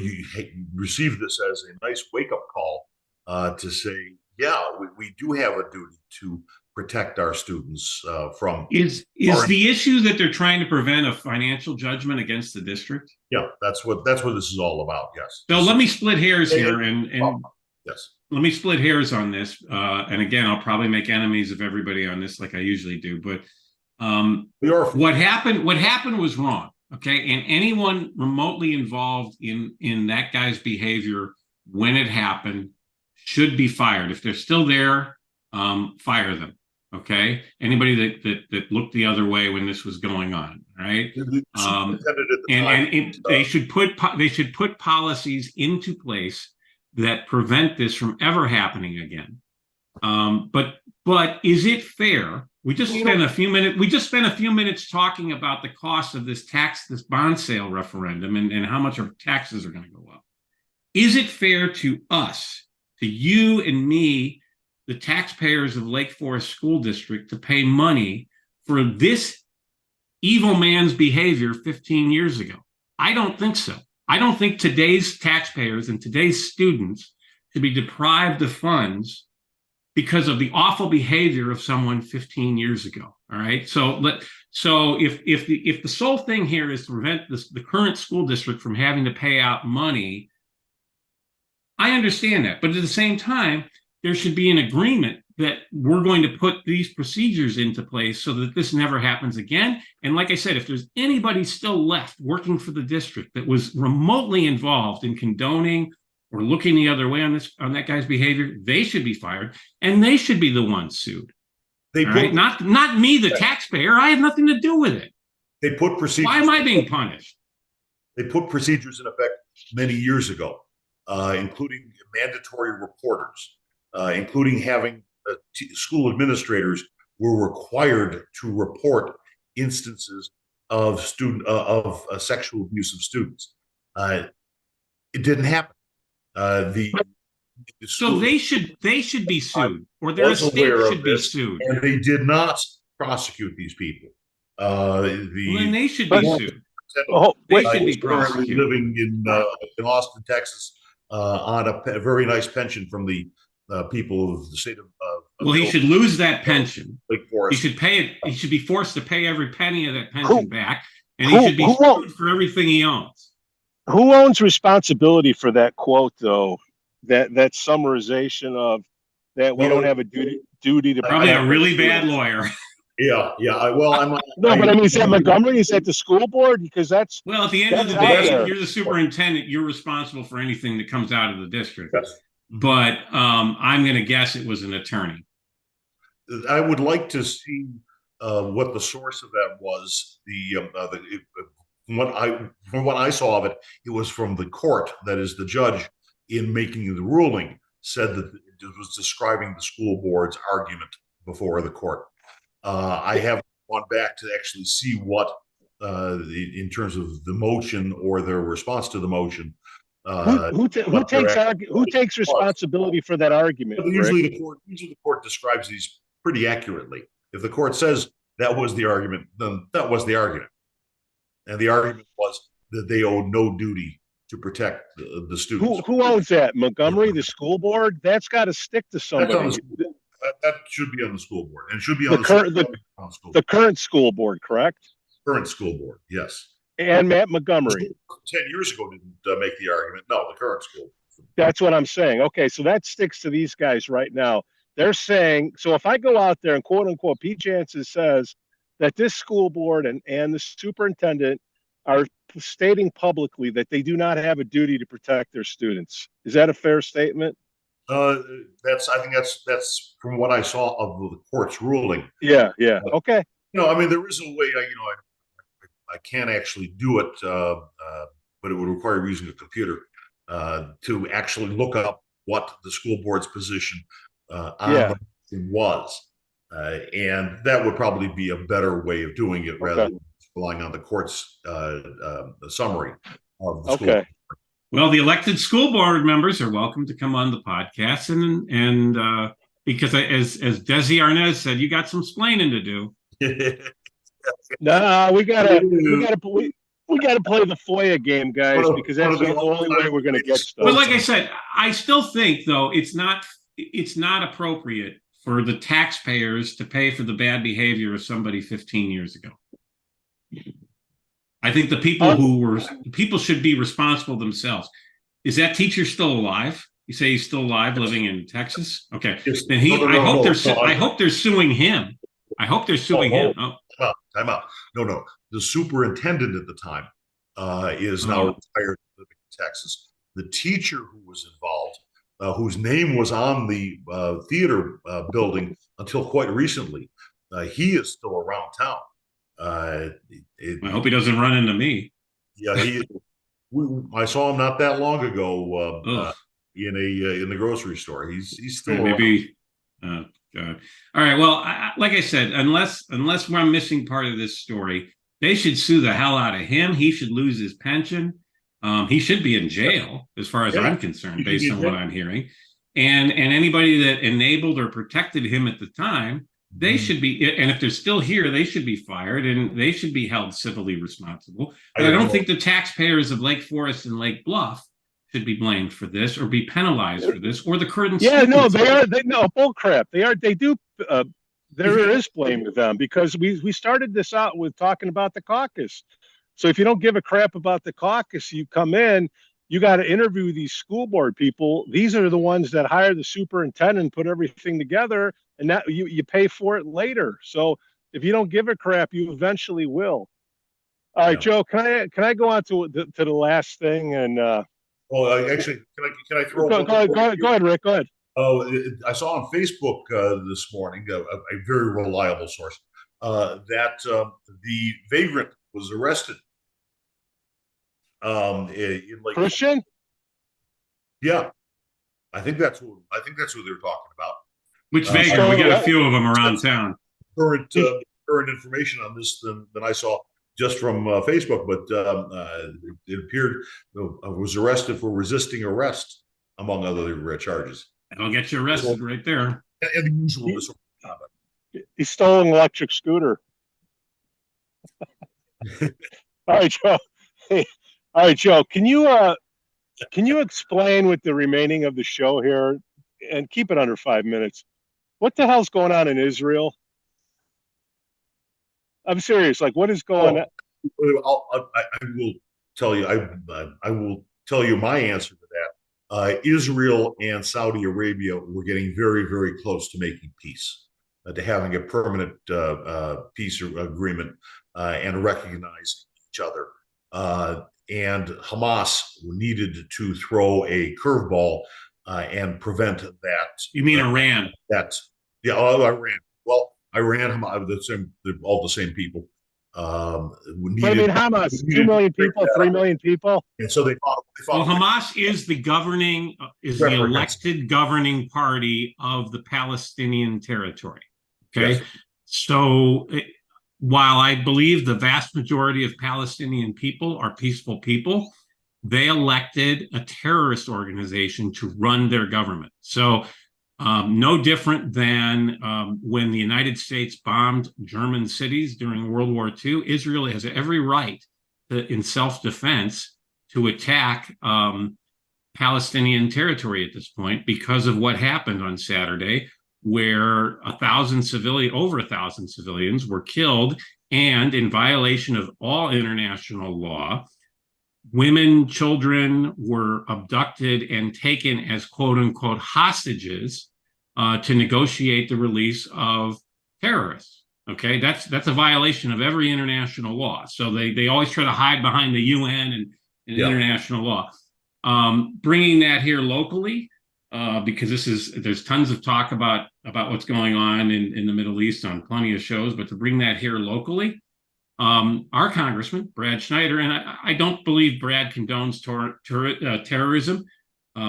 receive this as a nice wake-up call to say, yeah, we do have a duty to protect our students from. Is the issue that they're trying to prevent a financial judgment against the district? Yeah, that's what this is all about. Yes. So let me split hairs here, and yes, let me split hairs on this. And again, I'll probably make enemies of everybody on this, like I usually do. But what happened was wrong. Okay, and anyone remotely involved in that guy's behavior when it happened should be fired. If they're still there, fire them. Okay, anybody that looked the other way when this was going on, right? They should put policies into place that prevent this from ever happening again. But is it fair? We just spent a few minutes talking about the cost of this bond sale referendum and how much our taxes are going to go up. Is it fair to us, to you and me, the taxpayers of Lake Forest School District, to pay money for this evil man's behavior 15 years ago? I don't think so. I don't think today's taxpayers and today's students should be deprived of funds because of the awful behavior of someone 15 years ago. All right. So if the sole thing here is to prevent the current school district from having to pay out money, I understand that. But at the same time, there should be an agreement that we're going to put these procedures into place so that this never happens again. And like I said, if there's anybody still left working for the district that was remotely involved in condoning or looking the other way on that guy's behavior, they should be fired, and they should be the ones sued. Right? Not me, the taxpayer. I have nothing to do with it. They put procedures. Why am I being punished? They put procedures in effect many years ago, including mandatory reporters, including having school administrators were required to report instances of sexual abuse of students. It didn't happen. So they should be sued, or their estate should be sued, and they did not prosecute these people. Then they should be sued. They should be prosecuted. Living in Austin, Texas, on a very nice pension from the people of the state of. Well, he should lose that pension. Lake Forest. He should pay it. He should be forced to pay every penny of that pension back, and he should be sued for everything he owns. Who owns responsibility for that quote, though? That summarization of that we don't have a duty to probably a really bad lawyer. Yeah. I'm no, but I mean, is that Montgomery? Is that the school board? Because that's at the end of the day, you're the superintendent. You're responsible for anything that comes out of the district. Yes. But I'm going to guess it was an attorney. I would like to see what the source of that was. From what I saw of it, it was from the court. That is, the judge in making the ruling said that it was describing the school board's argument before the court. I haven't gone back to actually see what, in terms of the motion or their response to the motion. Who takes responsibility for that argument? Usually the court describes these pretty accurately. If the court says that was the argument, then that was the argument. And the argument was that they owed no duty to protect the students. Who owns that? Montgomery, the school board? That's got to stick to somebody. That should be on the school board, and it should be on the current school board, correct? Current school board, yes. And Matt Montgomery. 10 years ago didn't make the argument. No, the current school. That's what I'm saying. Okay, so that sticks to these guys right now. They're saying, so if I go out there and quote unquote, Pete Jansen says that this school board and the superintendent are stating publicly that they do not have a duty to protect their students. Is that a fair statement? I think that's from what I saw of the court's ruling. Yeah. Okay. I mean, there is a way. I can't actually do it, but it would require using a computer to actually look up what the school board's position on the motion was, and that would probably be a better way of doing it rather than relying on the court's summary of the school board. Well, the elected school board members are welcome to come on the podcast, and because as Desi Arnaz said, you got some splaining to do. No, we gotta play the FOIA game, guys, because that's the only way we're gonna get stuff. But like I said, I still think though it's not appropriate for the taxpayers to pay for the bad behavior of somebody 15 years ago. I think the people should be responsible themselves. Is that teacher still alive? You say he's still alive, living in Texas? Okay. Then I hope they're suing him. I hope they're suing him. Time out. No. The superintendent at the time is now retired, living in Texas. The teacher who was involved, whose name was on the theater building until quite recently, he is still around town. I hope he doesn't run into me. Yeah, I saw him not that long ago in the grocery store. He's still maybe. God. All right. Well, like I said, unless we're missing part of this story, they should sue the hell out of him. He should lose his pension. He should be in jail, as far as I'm concerned, based on what I'm hearing. And anybody that enabled or protected him at the time, they should be. And if they're still here, they should be fired and they should be held civilly responsible. But I don't think the taxpayers of Lake Forest and Lake Bluff should be blamed for this or be penalized for this, or the current. Yeah, no, they are. No, bull crap. They are. They do. There is blame to them, because we started this out with talking about the caucus. So if you don't give a crap about the caucus, you come in, you got to interview these school board people. These are the ones that hire the superintendent, put everything together, and that you pay for it later. So if you don't give a crap, you eventually will. All right, Joe, can I go on to the last thing? And well, actually, can I throw? Go ahead, Rick. Go ahead. Oh, I saw on Facebook this morning, a very reliable source, that the vagrant was arrested. In like Christian? Yeah, I think that's who they're talking about. Which vagrant? We got a few of them around town. Current information on this than I saw just from Facebook, but it appeared was arrested for resisting arrest, among other charges. That'll get you arrested right there. And the usual disorderly conduct. He stole an electric scooter. All right, Joe. Hey, all right, Joe. Can you explain with the remaining of the show here, and keep it under 5 minutes, what the hell's going on in Israel? I'm serious. Like, what is going on? I will tell you. I will tell you my answer to that. Israel and Saudi Arabia were getting very, very close to making peace, to having a permanent peace agreement and recognizing each other. And Hamas needed to throw a curveball and prevent that. You mean Iran? Iran. Well, Iran, Hamas, they're all the same people. But I mean, Hamas, 2 million people, 3 million people. And so they fought. Well, Hamas is the the elected governing party of the Palestinian territory. Okay. Yes. So while I believe the vast majority of Palestinian people are peaceful people, they elected a terrorist organization to run their government. So no different than when the United States bombed German cities during World War II. Israel has every right in self-defense to attack Palestinian territory at this point because of what happened on Saturday, where over 1,000 civilians were killed, and in violation of all international law, women, children were abducted and taken as quote unquote hostages to negotiate the release of terrorists. Okay, that's a violation of every international law. So they always try to hide behind the UN and international law. Bringing that here locally, because there's tons of talk about what's going on in the Middle East on plenty of shows, but to bring that here locally, our congressman, Brad Schneider, and I don't believe Brad condones terrorism.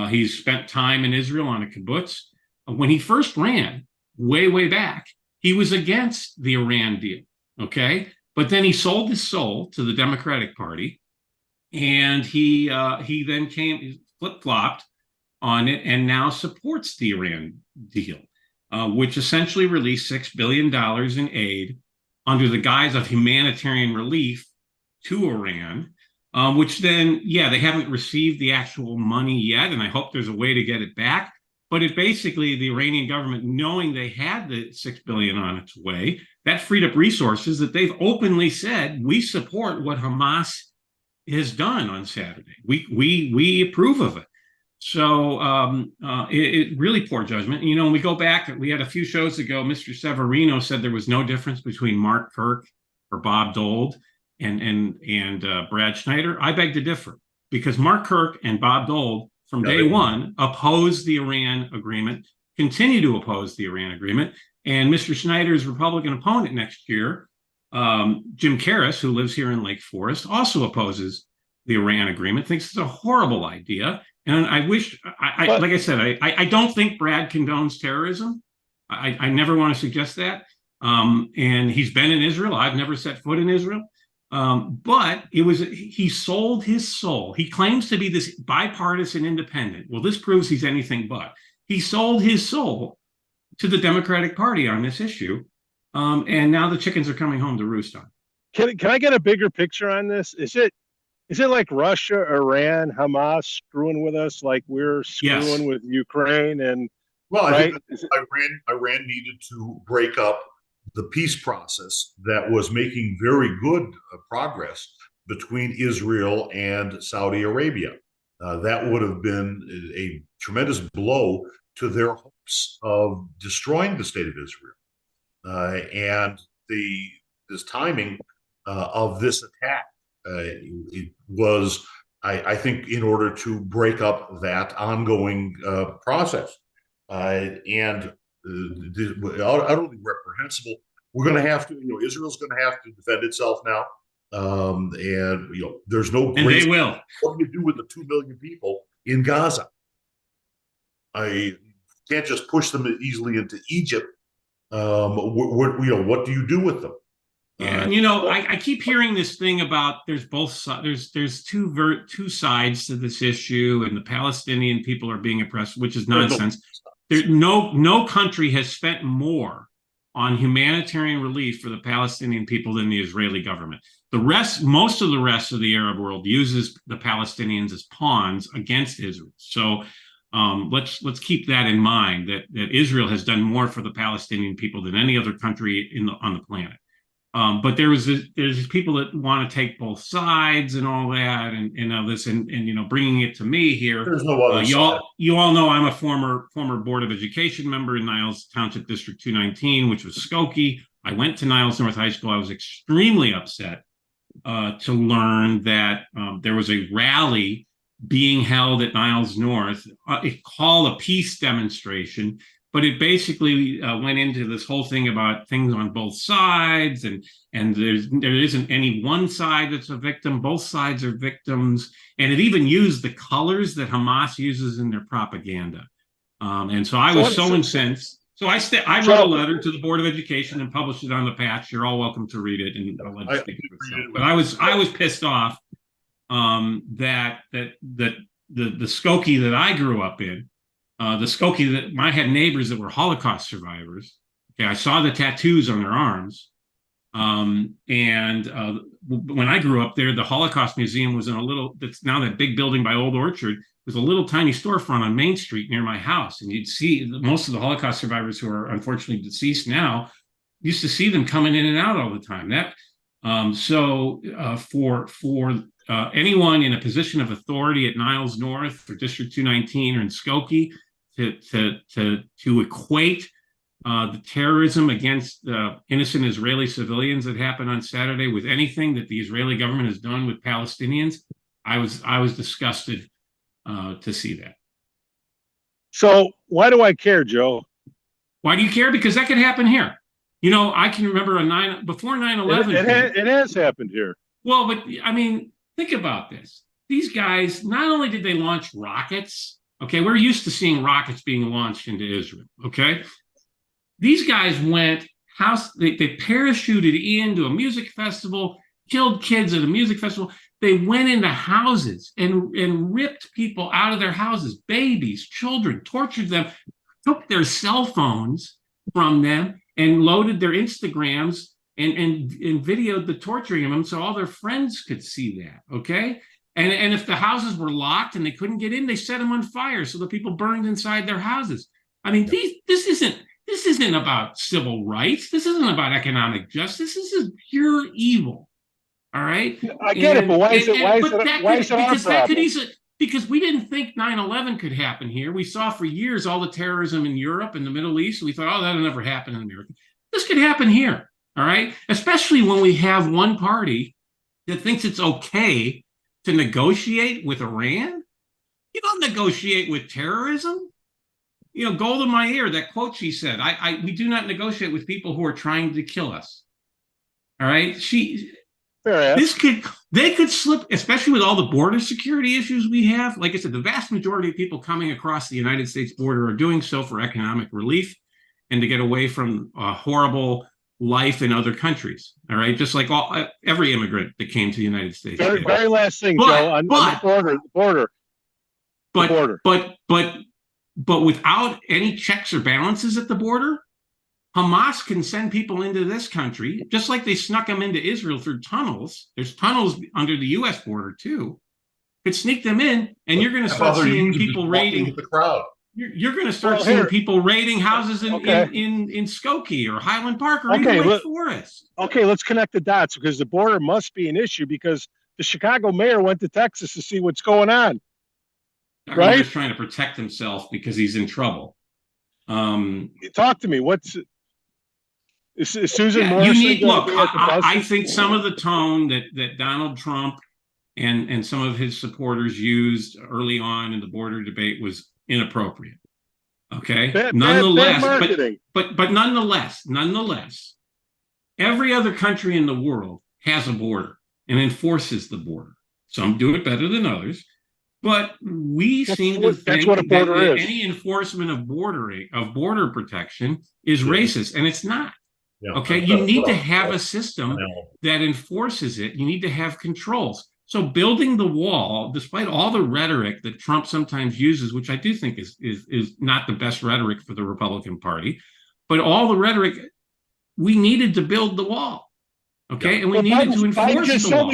He's spent time in Israel on a kibbutz. When he first ran, way back, he was against the Iran deal, okay? But then he sold his soul to the Democratic Party, and he then flip-flopped on it and now supports the Iran deal, which essentially released $6 billion in aid under the guise of humanitarian relief to Iran, which then, they haven't received the actual money yet, and I hope there's a way to get it back. But it basically, the Iranian government, knowing they had the $6 billion on its way, that freed up resources that they've openly said, we support what Hamas has done on Saturday. We approve of it. So it really poor judgment. You know, when we go back, we had a few shows ago, Mr. Severino said there was no difference between Mark Kirk or Bob Dole and Brad Schneider. I beg to differ, because Mark Kirk and Bob Dole from day one opposed the Iran agreement, continue to oppose the Iran agreement. And Mr. Schneider's Republican opponent next year, Jim Karras, who lives here in Lake Forest, also opposes the Iran agreement, thinks it's a horrible idea. And I wish, like I said, I don't think Brad condones terrorism. I never want to suggest that. And he's been in Israel. I've never set foot in Israel. But he sold his soul. He claims to be this bipartisan independent. Well, this proves he's anything but. He sold his soul to the Democratic Party on this issue. And now the chickens are coming home to roost on. Can I get a bigger picture on this? Is it like Russia, Iran, Hamas screwing with us like we're screwing with Ukraine? And well, I think Iran needed to break up the peace process that was making very good progress between Israel and Saudi Arabia. That would have been a tremendous blow to their hopes of destroying the state of Israel. And this timing of this attack, it was, I think, in order to break up that ongoing process. And utterly reprehensible. We're going to have to, Israel's going to have to defend itself now. And there's no grace. And they will. What do you do with the 2 million people in Gaza? I can't just push them easily into Egypt. What do you do with them? Yeah, and I keep hearing this thing about there's both sides. There's two sides to this issue, and the Palestinian people are being oppressed, which is nonsense. No country has spent more on humanitarian relief for the Palestinian people than the Israeli government. Most of the rest of the Arab world uses the Palestinians as pawns against Israel. So let's keep that in mind, that Israel has done more for the Palestinian people than any other country on the planet. But there's people that want to take both sides and all that, and all this, and bringing it to me here. There's no other side. You all know I'm a former Board of Education member in Niles Township District 219, which was Skokie. I went to Niles North High School. I was extremely upset to learn that there was a rally being held at Niles North. It called a peace demonstration. But it basically went into this whole thing about things on both sides, and there isn't any one side that's a victim. Both sides are victims, and it even used the colors that Hamas uses in their propaganda. And so I was so incensed. So I wrote a letter to the Board of Education and published it on the patch. You're all welcome to read it, and I'll let it speak for itself. But I was pissed off that the Skokie that I grew up in. The Skokie that I had neighbors that were Holocaust survivors. Okay, I saw the tattoos on their arms. And when I grew up there, the Holocaust Museum was in that's now that big building by Old Orchard, was a little tiny storefront on Main Street near my house. And you'd see most of the Holocaust survivors who are unfortunately deceased now, used to see them coming in and out all the time. For anyone in a position of authority at Niles North or District 219 or in Skokie to equate the terrorism against innocent Israeli civilians that happened on Saturday with anything that the Israeli government has done with Palestinians, I was disgusted to see that. So why do I care, Joe? Why do you care? Because that could happen here. I can remember before 9/11. It has happened here. Well, but I mean, think about this. These guys, not only did they launch rockets, okay, we're used to seeing rockets being launched into Israel, okay? These guys they parachuted into a music festival, killed kids at a music festival. They went into houses and ripped people out of their houses, babies, children, tortured them, took their cell phones from them and loaded their Instagrams and videoed the torturing of them so all their friends could see that, okay? And if the houses were locked and they couldn't get in, they set them on fire so the people burned inside their houses. I mean, this isn't about civil rights. This isn't about economic justice. This is pure evil. All right? I get it, but why is it our problem? Because we didn't think 9/11 could happen here. We saw for years all the terrorism in Europe and the Middle East. We thought, that'll never happen in America. This could happen here. All right? Especially when we have one party that thinks it's okay to negotiate with Iran. You don't negotiate with terrorism. Golda Meir, that quote she said, we do not negotiate with people who are trying to kill us. All right? They could slip, especially with all the border security issues we have. Like I said, the vast majority of people coming across the United States border are doing so for economic relief and to get away from horrible life in other countries. All right, just like every immigrant that came to the United States. Very last thing, Joe, on the border. But without any checks or balances at the border, Hamas can send people into this country, just like they snuck them into Israel through tunnels. There's tunnels under the U.S. border, too. Could sneak them in, and you're going to start seeing people raiding the crowd. You're going to start seeing people raiding houses in Skokie or Highland Park or even Lake Forest. Okay, let's connect the dots, because the border must be an issue, because the Chicago mayor went to Texas to see what's going on. Right? He's trying to protect himself because he's in trouble. Talk to me. Is Susan Morris? I think some of the tone that Donald Trump and some of his supporters used early on in the border debate was inappropriate. Okay. Nonetheless, but nonetheless, every other country in the world has a border and enforces the border. Some do it better than others, but we seem to think that any enforcement of border protection is racist, and it's not. Yeah. Okay, you need to have a system that enforces it. You need to have controls. So building the wall, despite all the rhetoric that Trump sometimes uses, which I do think is not the best rhetoric for the Republican Party, but all the rhetoric, we needed to build the wall. Okay, and we needed to enforce the wall.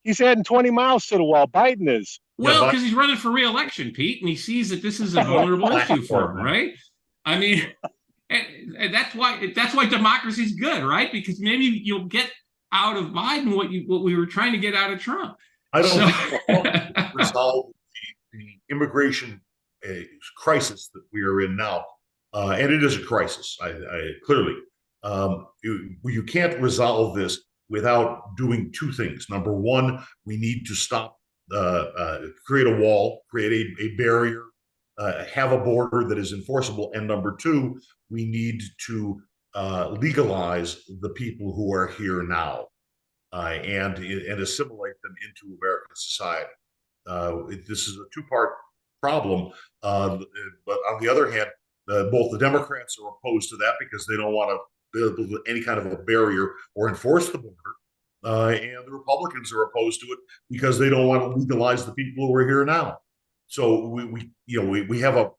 He's adding 20 miles to the wall. Biden is. Well, because he's running for re-election, Pete, and he sees that this is a vulnerable issue for him, right? I mean, and that's why democracy's good, right? Because maybe you'll get out of Biden what we were trying to get out of Trump. I don't resolve the immigration crisis that we are in now, and it is a crisis. I clearly, you can't resolve this without doing two things. Number one, we need to stop, create a wall, create a barrier, have a border that is enforceable. And number two, we need to legalize the people who are here now and assimilate them into American society. This is a two-part problem. But on the other hand, both the Democrats are opposed to that because they don't want to build any kind of a barrier or enforce the border. And the Republicans are opposed to it because they don't want to legalize the people who are here now. So we have an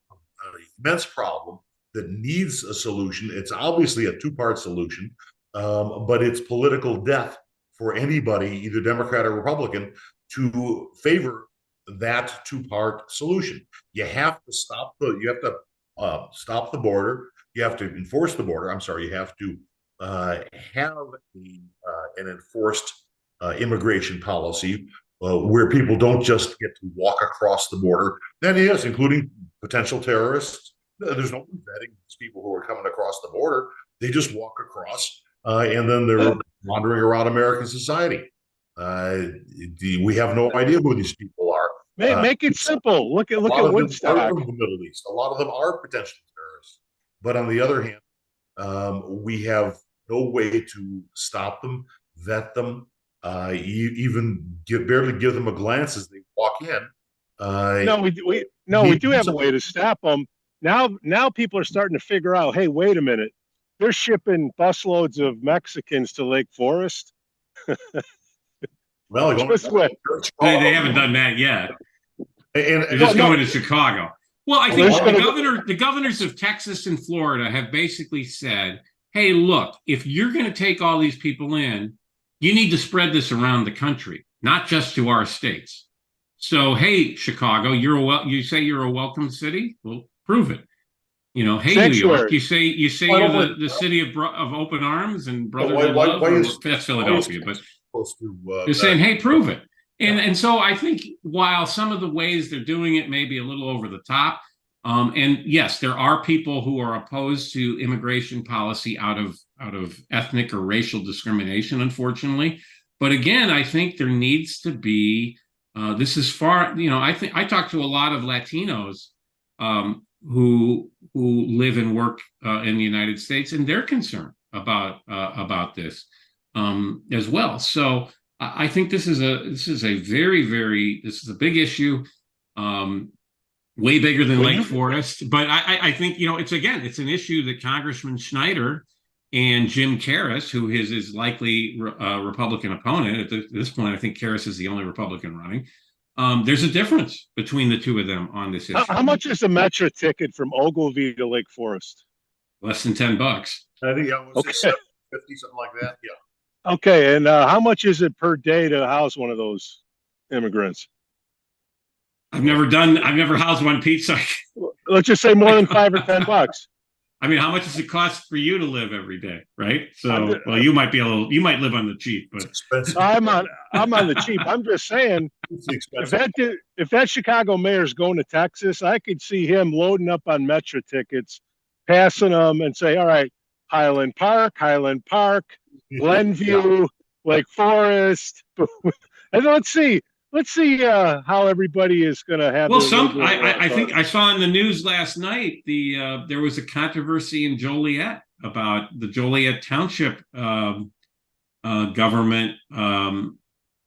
immense problem that needs a solution. It's obviously a two-part solution, but it's political death for anybody, either Democrat or Republican, to favor that two-part solution. You have to stop the border. You have to enforce the border. I'm sorry. You have to have an enforced immigration policy where people don't just get to walk across the border. Then yes, including potential terrorists. There's no vetting these people who are coming across the border. They just walk across, and then they're wandering around American society. We have no idea who these people are. Make it simple. Look at Woodstock. From the Middle East. A lot of them are potential terrorists. But on the other hand, we have no way to stop them, vet them, even barely give them a glance as they walk in. We do have a way to stop them. Now people are starting to figure out, hey, wait a minute. They're shipping busloads of Mexicans to Lake Forest. Well, they haven't done that yet. And they're just going to Chicago. Well, I think the governors of Texas and Florida have basically said, hey, look, if you're going to take all these people in, you need to spread this around the country, not just to our states. So, hey, Chicago, you say you're a welcome city? Well, prove it. Hey, Sanctuary. New York, you say you're the city of open arms and brotherly love. That's Philadelphia, but they're saying, hey, prove it. And so I think while some of the ways they're doing it may be a little over the top, and yes, there are people who are opposed to immigration policy out of ethnic or racial discrimination, unfortunately. But again, I think there needs to be this is far. I talk to a lot of Latinos who live and work in the United States, and they're concerned about this as well. So I think this is a big issue, way bigger than Lake Forest. But I think it's an issue that Congressman Schneider and Jim Karras, who is his likely Republican opponent. At this point, I think Karras is the only Republican running. There's a difference between the two of them on this issue. How much is a Metro ticket from Ogilvy to Lake Forest? Less than $10. I think I was Okay. 50, something like that. Yeah. Okay, and how much is it per day to house one of those immigrants? I've never housed one, Pete. So Let's just say more than $5 or $10. I mean, how much does it cost for you to live every day, right? So, well, you might live on the cheap, but It's expensive. I'm on the cheap. I'm just saying, It's expensive. if that Chicago mayor's going to Texas, I could see him loading up on Metro tickets, passing them, and say, "All right, Highland Park, Glenview, Lake Forest," and let's see how everybody is going to have. Well, I think I saw in the news last night there was a controversy in Joliet about the Joliet Township government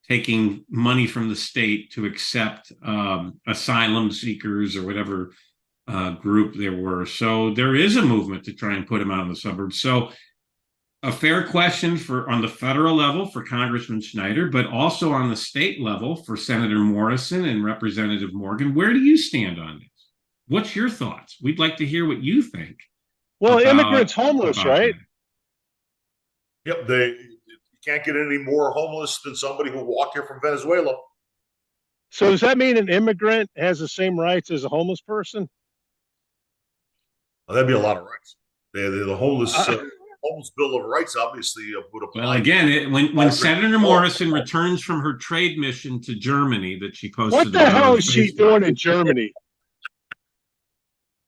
taking money from the state to accept asylum seekers or whatever group there were. So there is a movement to try and put them out in the suburbs. So a fair question on the federal level for Congressman Schneider, but also on the state level for Senator Morrison and Representative Morgan. Where do you stand on this? What's your thoughts? We'd like to hear what you think. Well, immigrants homeless, right? Yep, you can't get any more homeless than somebody who walked here from Venezuela. So does that mean an immigrant has the same rights as a homeless person? Well, that'd be a lot of rights. The homeless Bill of Rights obviously would apply. Well, again, when Senator Morrison returns from her trade mission to Germany that she posted, what the hell is she doing in Germany?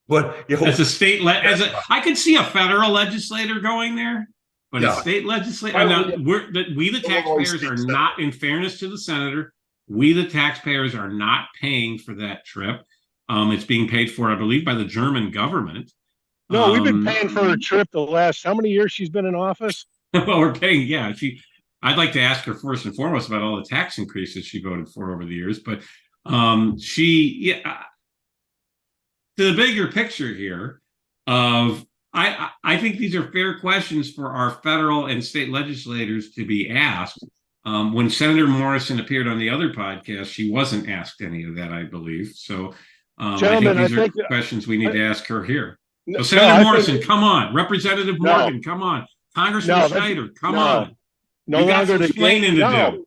But as a state, I could see a federal legislator going there, but a state legislator. We the taxpayers are not, in fairness to the senator, we the taxpayers are not paying for that trip. It's being paid for, I believe, by the German government. No, we've been paying for her trip the last how many years she's been in office? Well, we're paying. Yeah, I'd like to ask her first and foremost about all the tax increases she voted for over the years, but to the bigger picture here of I think these are fair questions for our federal and state legislators to be asked. When Senator Morrison appeared on the other podcast, she wasn't asked any of that, I believe. So Gentlemen, I think these are questions we need to ask her here. So Senator Morrison, come on. Representative Morgan, come on. Congressman Schneider, come on. No longer the game. No,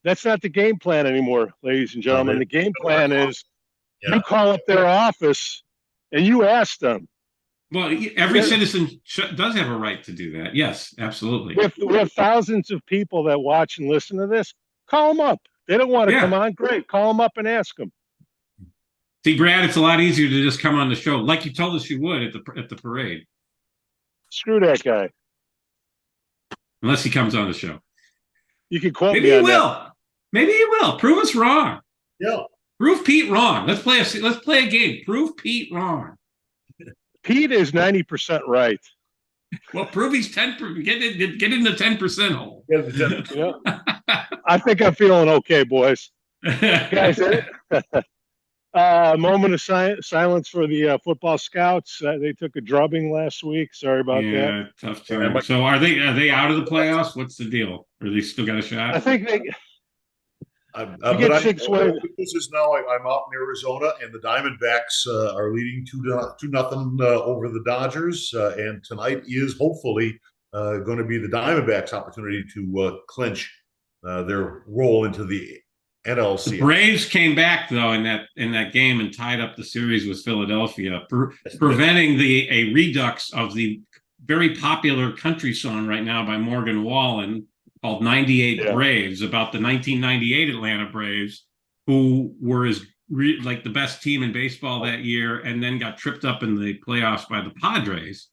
that's not the game plan anymore, ladies and gentlemen. The game plan is you call up their office and you ask them. Well, every citizen does have a right to do that. Yes, absolutely. We have thousands of people that watch and listen to this. Call them up. They don't want to come on. Great. Call them up and ask them. See, Brad, it's a lot easier to just come on the show, like you told us you would at the parade. Screw that guy. Unless he comes on the show. You can quote Maybe me on he will. that. Maybe he will. Prove us wrong. Yeah. Prove Pete wrong. Let's play a game. Prove Pete wrong. Pete is 90% right. Well, prove he's 10%. Get in the 10% hole. I think I'm feeling okay, boys. Guys, moment of silence for the football scouts. They took a drubbing last week. Sorry about that. Yeah, tough time. So are they out of the playoffs? What's the deal? Or they still got a shot? I think they get 6 wins. This is now I'm out in Arizona, and the Diamondbacks are leading 2-0 over the Dodgers, and tonight is hopefully going to be the Diamondbacks' opportunity to clinch their role into the NLCS. The Braves came back though in that game and tied up the series with Philadelphia, preventing a redux of the very popular country song right now by Morgan Wallen called 98 Braves, about the 1998 Atlanta Braves, who were like the best team in baseball that year, and then got tripped up in the playoffs by the Padres.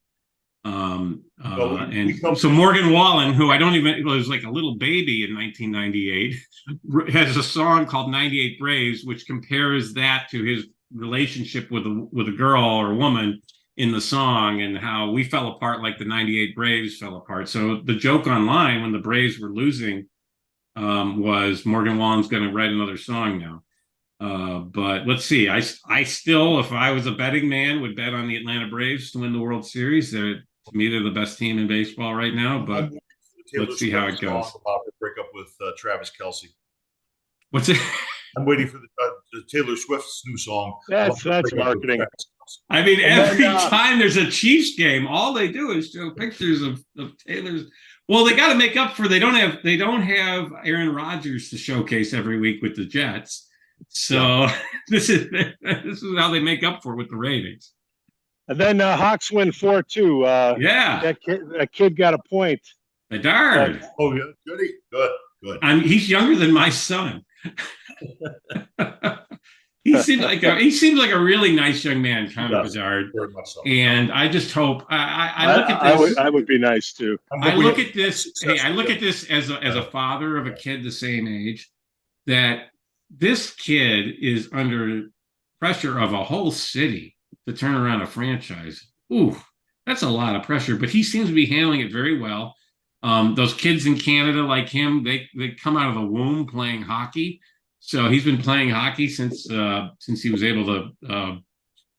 So Morgan Wallen, who was like a little baby in 1998, has a song called 98 Braves, which compares that to his relationship with a girl or woman in the song, and how we fell apart like the 98 Braves fell apart. So the joke online when the Braves were losing was Morgan Wallen's going to write another song now. But let's see. I still, if I was a betting man, would bet on the Atlanta Braves to win the World Series. They're To me, they're the best team in baseball right now, but let's see how it goes. About to break up with Travis Kelce. What's it? I'm waiting for the Taylor Swift's new song. That's marketing. I mean, every time there's a Chiefs game, all they do is show pictures of Taylor's. Well, they got to make up for they don't have Aaron Rodgers to showcase every week with the Jets. So this is how they make up for it with the ratings. And then Hawks win 4-2. Yeah, that kid got a point. Bedard. Oh yeah, good. He's younger than my son. He seems like a really nice young man, Connor Bedard. Very much so. And I just hope I look at this. I would be nice too. I look at this. Hey, I look at this as a father of a kid the same age, that this kid is under pressure of a whole city to turn around a franchise. Ooh, that's a lot of pressure. But he seems to be handling it very well. Those kids in Canada like him, they come out of the womb playing hockey. So he's been playing hockey since he was able to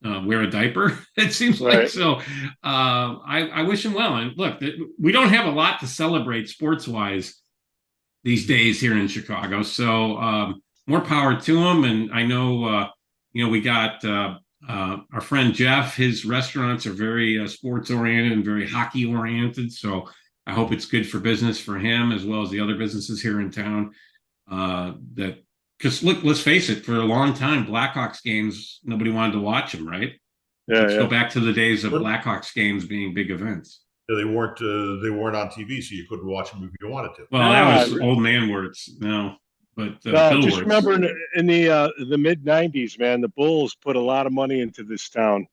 wear a diaper. It seems like so. I wish him well. And look, we don't have a lot to celebrate sports wise these days here in Chicago. So more power to him. And I know we got our friend Jeff. His restaurants are very sports oriented and very hockey oriented. So I hope it's good for business for him as well as the other businesses here in town. Because look, let's face it, for a long time, Blackhawks games, nobody wanted to watch them, right? Let's go back to the days of Blackhawks games being big events. Yeah, they weren't on TV, so you couldn't watch them if you wanted to. Well, that was old man words. No, but just remember in the mid '90s, man, the Bulls put a lot of money into this town.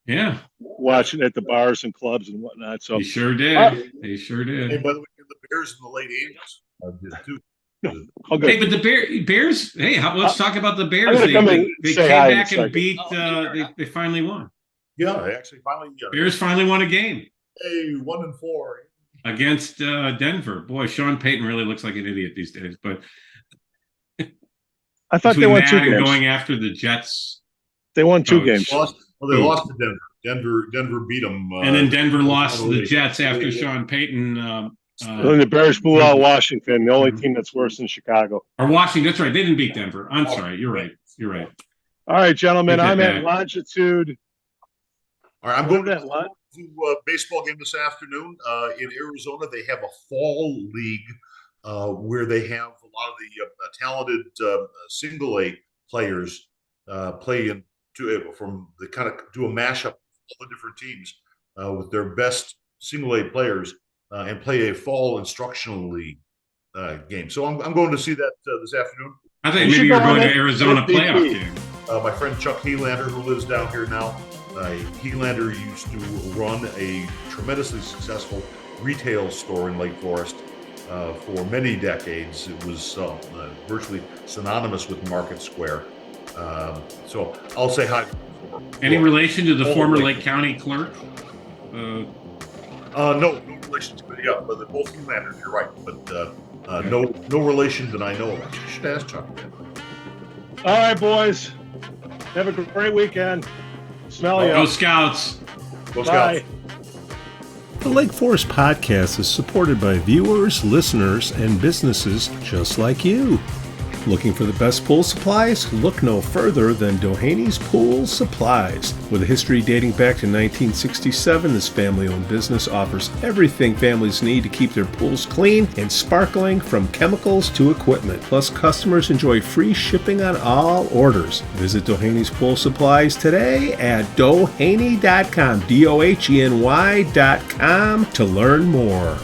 Yeah, watching at the bars and clubs and whatnot. So they sure did. They sure did. Hey, by the way, the Bears in the late '80s did too. Hey, but the Bears. Hey, let's talk about the Bears. They came back and beat. They finally won. Yeah, they actually finally. Bears finally won a game. Hey, 1-4 against Denver. Boy, Sean Payton really looks like an idiot these days. But I thought they won 2 games. Going after the Jets. They won 2 games. They lost to Denver. Denver beat them. And then Denver lost to the Jets after Sean Payton. And the Bears blew out Washington, the only team that's worse than Chicago. Or Washington, that's right. They didn't beat Denver. I'm sorry. You're right. All right, gentlemen. I'm at longitude. All right, I'm going to a baseball game this afternoon in Arizona. They have a fall league where they have a lot of the talented single A players play in they kind of do a mashup of all the different teams with their best single A players. And play a fall instructional league game. So I'm going to see that this afternoon. I think maybe you're going to Arizona playoff game. My friend Chuck Helander, who lives down here now, Helander used to run a tremendously successful retail store in Lake Forest for many decades. It was virtually synonymous with Market Square. So I'll say hi. Any relation to the former Lake County clerk? No relation to but they're both Helanders, you're right. But no relation that I know of. You should ask Chuck again. All right, boys. Have a great weekend. Smell you. Go Scouts. Go Scouts. Bye. The Lake Forest Podcast is supported by viewers, listeners, and businesses just like you. Looking for the best pool supplies? Look no further than Dohany's Pool Supplies. With a history dating back to 1967, this family-owned business offers everything families need to keep their pools clean and sparkling, from chemicals to equipment. Plus, customers enjoy free shipping on all orders. Visit Dohany's Pool Supplies today at doheny.com, DOHENY.com, to learn more.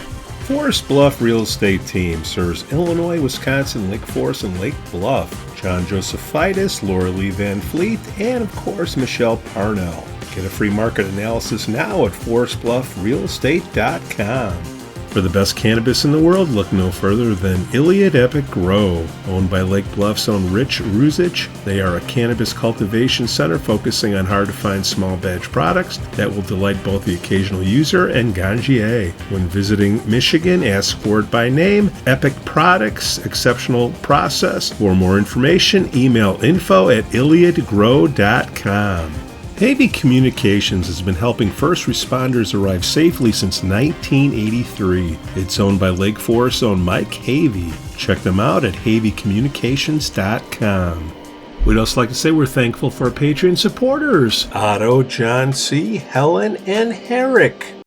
Forest Bluff Real Estate Team serves Illinois, Wisconsin, Lake Forest, and Lake Bluff. John Josephitis, Laura Lee Van Fleet, and of course Michelle Parnell. Get a free market analysis now at forestbluffrealestate.com. For the best cannabis in the world, look no further than Iliad Epic Grow. Owned by Lake Bluff's own Rich Ruzich, they are a cannabis cultivation center focusing on hard-to-find small batch products that will delight both the occasional user and ganjier. When visiting Michigan, ask for it by name. Epic Products, exceptional process. For more information, email info@iliadgrow.com. Havey Communications has been helping first responders arrive safely since 1983. It's owned by Lake Forest's own Mike Havey. Check them out at haveycommunications.com. We'd also like to say we're thankful for our Patreon supporters, Otto, John C., Helen, and Herrick.